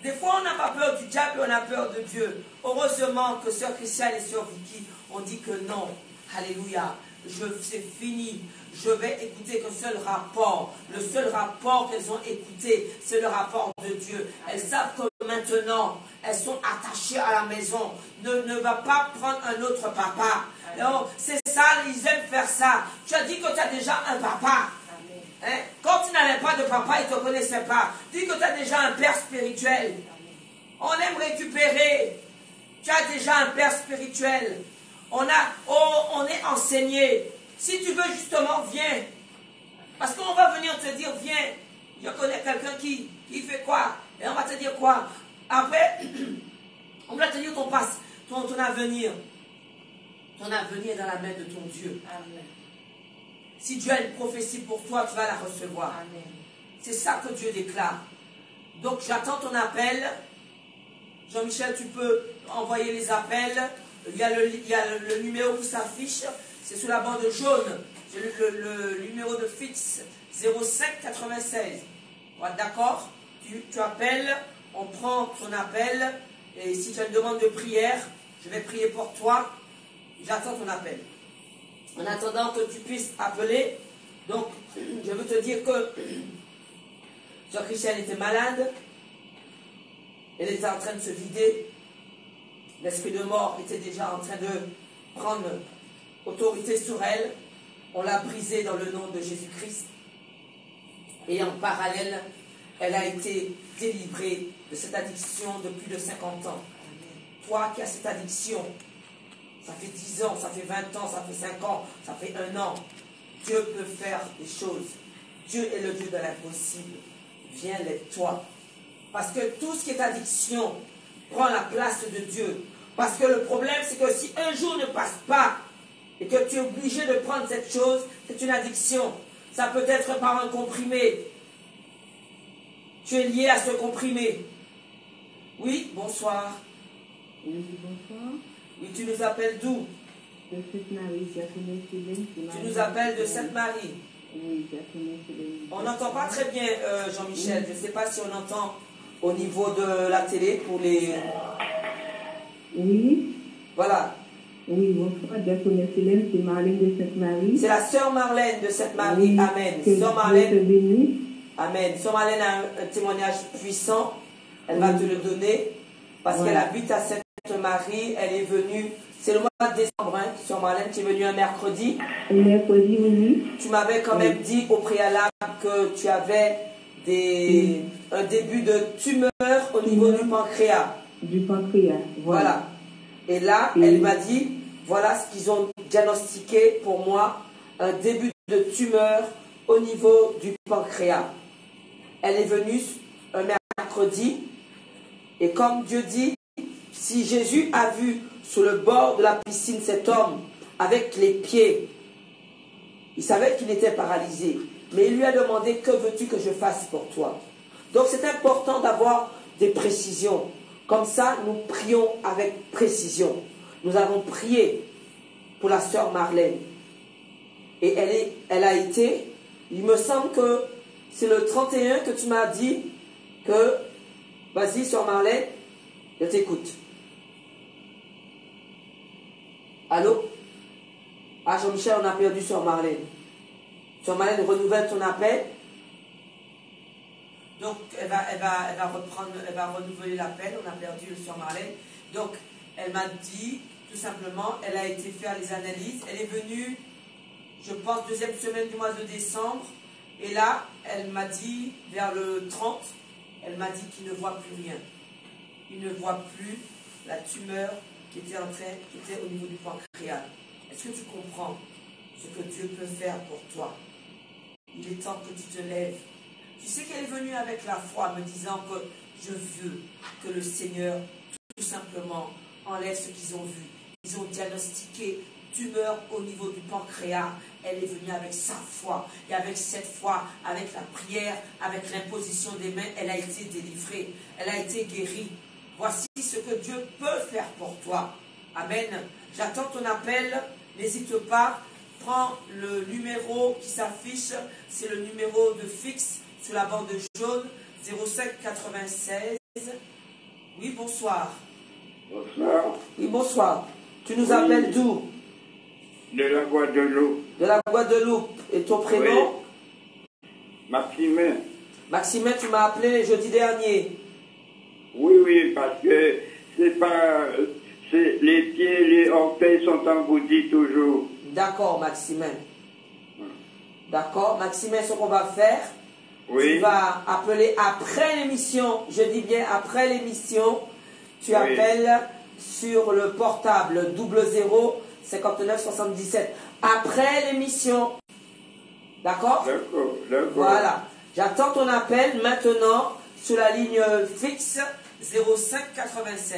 Des fois, on n'a pas peur du diable, on a peur de Dieu. Heureusement que Sœur Christiane et Sœur Vicky ont dit que non. Alléluia. C'est fini. Je vais écouter qu'un seul rapport. Le seul rapport qu'elles ont écouté, c'est le rapport de Dieu. Elles savent que maintenant, elles sont attachées à la maison. Ne va pas prendre un autre papa. C'est ça, ils aiment faire ça. Tu as dit que tu as déjà un papa. Hein? Quand tu n'avais pas de papa, il ne te connaissait pas. Dis que tu as déjà un père spirituel. On aime récupérer. Tu as déjà un père spirituel. On est enseigné. Si tu veux justement, viens. Parce qu'on va venir te dire, viens. Je connais quelqu'un qui fait quoi? Et on va te dire quoi? Après, on va te dire ton avenir. Ton avenir est dans la main de ton Dieu. Amen. Si Dieu a une prophétie pour toi, tu vas la recevoir. Amen. C'est ça que Dieu déclare. Donc j'attends ton appel. Jean-Michel, tu peux envoyer les appels. Il y a le numéro qui s'affiche. C'est sous la bande jaune. C'est le numéro de fixe 05 96. Voilà, d'accord? Tu appelles, on prend ton appel. Et si tu as une demande de prière, je vais prier pour toi. J'attends ton appel. En attendant que tu puisses appeler, donc je veux te dire que Sœur Christiane était malade. Elle était en train de se vider. L'esprit de mort était déjà en train de prendre autorité sur elle. On l'a brisée dans le nom de Jésus-Christ. Et en parallèle, elle a été délivrée de cette addiction de plus de 50 ans. Toi qui as cette addiction, ça fait 10 ans, ça fait 20 ans, ça fait 5 ans, ça fait 1 an. Dieu peut faire des choses. Dieu est le Dieu de l'impossible. Viens, lève-toi. Parce que tout ce qui est addiction prend la place de Dieu. Parce que le problème, c'est que si un jour ne passe pas et que tu es obligé de prendre cette chose, c'est une addiction. Ça peut être par un comprimé. Tu es lié à ce comprimé. Oui, bonsoir. Oui, bonsoir. Oui, tu nous appelles d'où? De Sainte-Marie, Tu nous appelles de Sainte-Marie. Oui, Sainte-Marie. On n'entend pas très bien, Jean-Michel. Je ne sais pas si on entend au niveau de la télé pour les... Oui. Voilà. Oui, bonsoir, Diaconesse Hélène, c'est Marlène de Sainte-Marie. C'est la sœur Marlène de Sainte-Marie. Oui, Amen. Sœur Marlène. Amen. Sœur Marlène a un témoignage puissant. Elle va te le donner. Parce qu'elle habite à Sainte-Marie. Elle est venue. C'est le mois de décembre, hein, Sœur Marlène. Tu es venue un mercredi. Un mercredi, oui. Tu m'avais quand même dit au préalable que tu avais un début de tumeur au niveau du pancréas. Du pancréas, voilà. Et là, elle m'a dit, voilà ce qu'ils ont diagnostiqué pour moi, un début de tumeur au niveau du pancréas. Elle est venue un mercredi, et comme Dieu dit, si Jésus a vu sur le bord de la piscine cet homme avec les pieds, il savait qu'il était paralysé, mais il lui a demandé, que veux-tu que je fasse pour toi? Donc c'est important d'avoir des précisions. Comme ça, nous prions avec précision. Nous avons prié pour la sœur Marlène. Et elle a été, il me semble que c'est le 31 que tu m'as dit que, vas-y sœur Marlène, je t'écoute. Allô? Ah Jean-Michel, on a perdu sœur Marlène. Sœur Marlène, renouvelle ton appel. Donc, elle va reprendre, elle va renouveler l'appel. On a perdu le soeur Marlène. Donc, elle m'a dit, tout simplement, elle a été faire les analyses. Elle est venue, je pense, deuxième semaine du mois de décembre. Et là, elle m'a dit, vers le 30, elle m'a dit qu'il ne voit plus rien. Il ne voit plus la tumeur qui était au niveau du pancréas. Est-ce que tu comprends ce que Dieu peut faire pour toi? Il est temps que tu te lèves. Tu sais qu'elle est venue avec la foi, me disant que je veux que le Seigneur, tout simplement, enlève ce qu'ils ont vu. Ils ont diagnostiqué tumeur au niveau du pancréas. Elle est venue avec sa foi. Et avec cette foi, avec la prière, avec l'imposition des mains, elle a été délivrée. Elle a été guérie. Voici ce que Dieu peut faire pour toi. Amen. J'attends ton appel. N'hésite pas. Prends le numéro qui s'affiche. C'est le numéro de fixe sur la bande jaune. 05 96. Oui, bonsoir. Bonsoir. Oui, bonsoir. Tu nous appelles d'où? De la Guadeloupe. De la Guadeloupe. Et ton prénom? Oui. Maximin. Maximin, tu m'as appelé jeudi dernier. Oui, parce que c'est pas... les pieds, les orteils sont engourdis toujours. D'accord, Maximin. D'accord. Maximin, ce qu'on va faire, oui. Tu vas appeler après l'émission. Je dis bien après l'émission. Tu appelles sur le portable 00 59 77. Après l'émission. D'accord? D'accord. Voilà. J'attends ton appel maintenant sur la ligne fixe 05 96.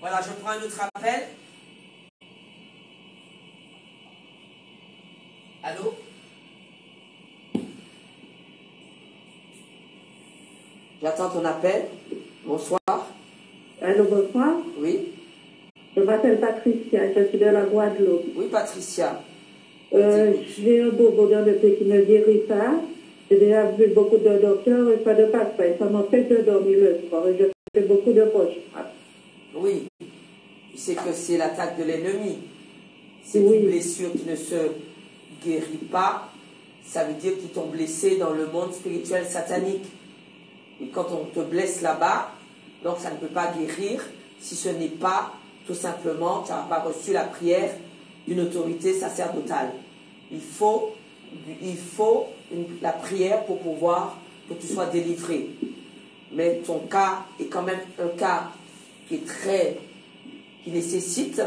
Voilà, je prends un autre appel. Allô? J'attends ton appel. Bonsoir. Allô, bonsoir. Oui. Je m'appelle Patricia, je suis de la Guadeloupe. Oui, Patricia. J'ai un bobo dans le pied qui ne guérit pas. J'ai déjà vu beaucoup de docteurs et pas de passeport. Ça m'empêche de dormir le soir et je fais beaucoup de cauchemars. Oui. Tu sais que c'est l'attaque de l'ennemi. C'est une blessure qui ne se guérit pas. Ça veut dire qu'ils t'ont blessé dans le monde spirituel satanique. Et quand on te blesse là-bas, donc ça ne peut pas guérir si ce n'est pas tout simplement, tu n'as pas reçu la prière d'une autorité sacerdotale. Il faut la prière pour pouvoir que tu sois délivré. Mais ton cas est quand même un cas qui nécessite.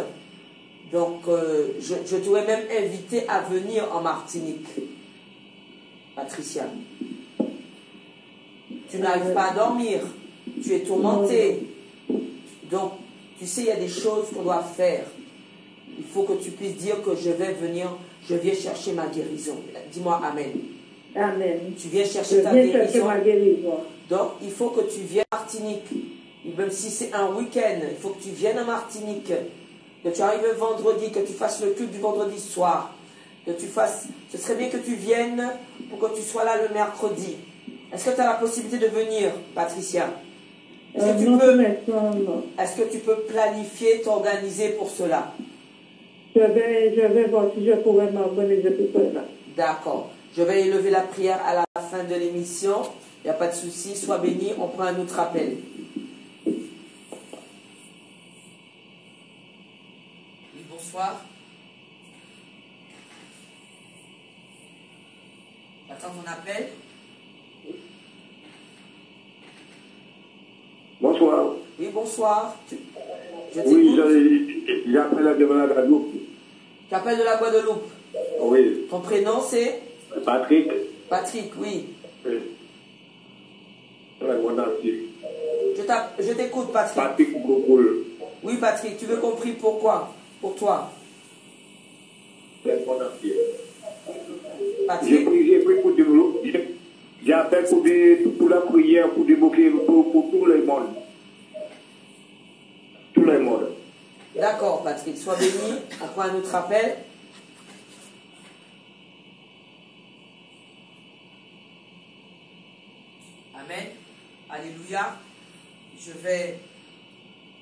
Donc, je t'aurais même invité à venir en Martinique, Patricia. Tu n'arrives pas à dormir. Tu es tourmenté. Donc, tu sais, il y a des choses qu'on doit faire. Il faut que tu puisses dire que je viens chercher ma guérison. Dis-moi Amen. Amen. Tu viens chercher ta guérison. Chercher ma guérison. Donc, il faut que tu viennes en Martinique. Même si c'est un week-end, il faut que tu viennes en Martinique. Que tu arrives vendredi, que tu fasses le culte du vendredi soir. Ce serait bien que tu viennes pour que tu sois là le mercredi. Est-ce que tu as la possibilité de venir, Patricia? Est-ce que tu peux planifier, t'organiser pour cela? Je vais voir si je pourrais m'organiser pour cela. D'accord. Je vais élever la prière à la fin de l'émission. Il n'y a pas de souci. Sois béni. On prend un autre appel. Oui, bonsoir. J'attends ton appel. Bonsoir. Oui, bonsoir. J'appelle de la Guadeloupe. Tu appelles de la Guadeloupe? Oui. Ton prénom, c'est? Patrick. Patrick, oui. Oui. Je t'écoute, Patrick. Patrick Gokoul. Oui, Patrick, tu veux qu'on prie pourquoi? Pour toi. Patrick. J'ai pris pour nous. J'appelle pour la prière, pour débloquer pour tout le monde. Tout le monde. D'accord, Patrick. Sois béni. On prend un autre appel. Amen. Alléluia. Je vais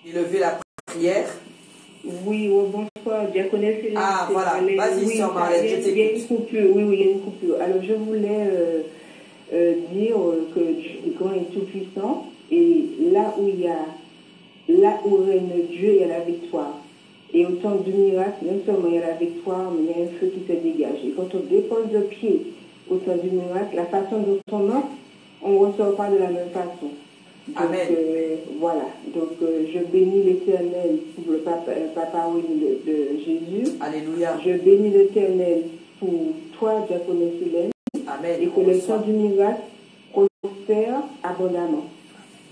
élever la prière. Oui, bonsoir, diaconesse. Voilà, vas-y, sœur Marlène, je t'écoute. Il y a une coupure, il y a une coupure. Alors, je voulais dire que Dieu est grand et tout-puissant, et là où règne Dieu, il y a la victoire. Et au temps du miracle, non seulement il y a la victoire, mais il y a un feu qui se dégage. Et quand on dépose le pied au temps du miracle, la façon dont on entre, on ne ressort pas de la même façon. Donc, Amen. Voilà. Donc, je bénis l'Éternel pour le parole de Jésus. Alléluia. Je bénis l'Éternel pour toi, diaconesse Hélène, Amen. et que le temps du miracle prospère abondamment.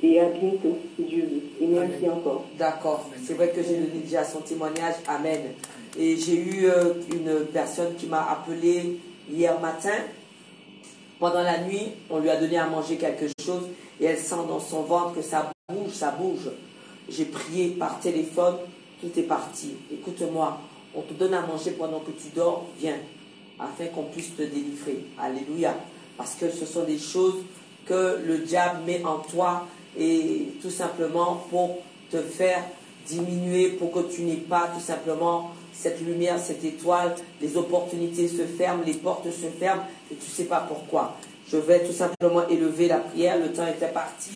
Et à bientôt, si Dieu veut. Et merci encore. D'accord. C'est vrai que j'ai donné déjà son témoignage. Amen. Et j'ai eu une personne qui m'a appelé hier matin. Pendant la nuit, on lui a donné à manger quelque chose et elle sent dans son ventre que ça bouge, ça bouge. J'ai prié par téléphone, tout est parti. Écoute-moi, on te donne à manger pendant que tu dors, viens, afin qu'on puisse te délivrer. Alléluia. Parce que ce sont des choses que le diable met en toi et tout simplement pour te faire diminuer, pour que tu n'aies pas tout simplement cette lumière, cette étoile, les opportunités se ferment, les portes se ferment et tu ne sais pas pourquoi. Je vais tout simplement élever la prière, le temps était parti.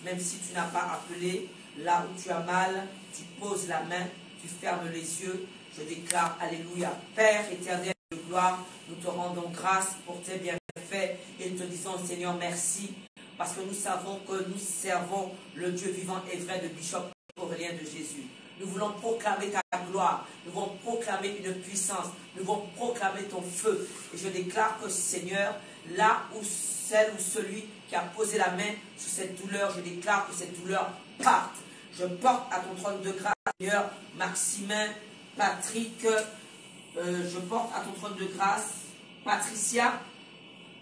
Même si tu n'as pas appelé, là où tu as mal, tu poses la main, tu fermes les yeux. Je déclare, alléluia, Père éternel de gloire, nous te rendons grâce pour tes bienfaits et nous te disons, Seigneur, merci, parce que nous savons que nous servons le Dieu vivant et vrai de Bishop Aurélien de Jésus. Nous voulons proclamer ta gloire, nous voulons proclamer une puissance, nous voulons proclamer ton feu. Et je déclare que, Seigneur, là où celle ou celui qui a posé la main sur cette douleur, je déclare que cette douleur parte. Je porte à ton trône de grâce, Seigneur, Maximin, Patrick, je porte à ton trône de grâce, Patricia,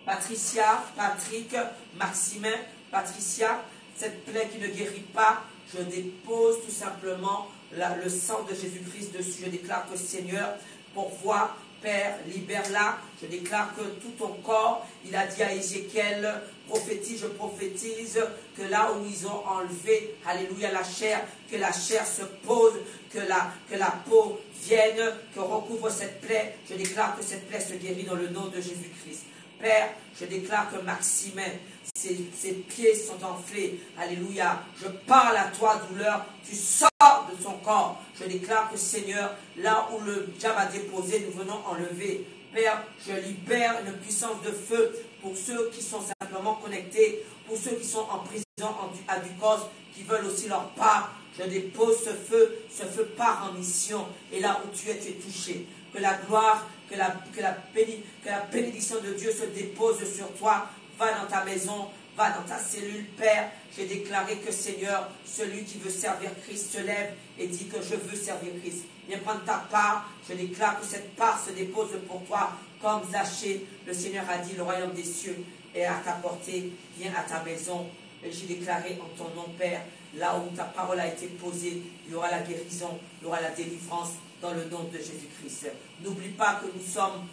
Patrick, Maximin, Patricia, cette plaie qui ne guérit pas, je dépose tout simplement le sang de Jésus-Christ dessus. Je déclare que, Seigneur, pourvois, Père, libère-la. Je déclare que tout ton corps, il a dit à Ézéchiel, prophétise, je prophétise que là où ils ont enlevé, alléluia, la chair, que la chair se pose, que la peau vienne, que recouvre cette plaie. Je déclare que cette plaie se guérit dans le nom de Jésus-Christ. Père, je déclare que Maximin, ses pieds sont enflés. Alléluia. Je parle à toi, douleur. Tu sors de son corps. Je déclare que, Seigneur, là où le diable a déposé, nous venons enlever. Père, je libère une puissance de feu pour ceux qui sont simplement connectés, pour ceux qui sont en prison, à du cause, qui veulent aussi leur part. Je dépose ce feu part en mission. Et là où tu es touché. Que la gloire, que la bénédiction de Dieu se dépose sur toi. Va dans ta maison, va dans ta cellule, Père. J'ai déclaré que, Seigneur, celui qui veut servir Christ se lève et dit que je veux servir Christ. Viens prendre ta part. Je déclare que cette part se dépose pour toi. Comme Zachée, le Seigneur a dit, le royaume des cieux est à ta portée. Viens à ta maison. Et j'ai déclaré en ton nom, Père, là où ta parole a été posée, il y aura la guérison, il y aura la délivrance dans le nom de Jésus-Christ. N'oublie pas que nous sommes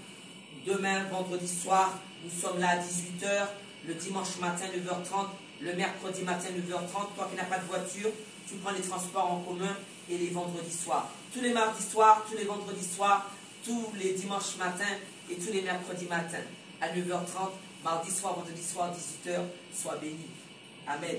demain, vendredi soir, nous sommes là à 18h, le dimanche matin 9h30, le mercredi matin 9h30. Toi qui n'as pas de voiture, tu prends les transports en commun et les vendredis soirs. Tous les mardis soirs, tous les vendredis soirs, tous les dimanches matins et tous les mercredis matins à 9h30, mardi soir, vendredi soir, 18h, sois béni. Amen.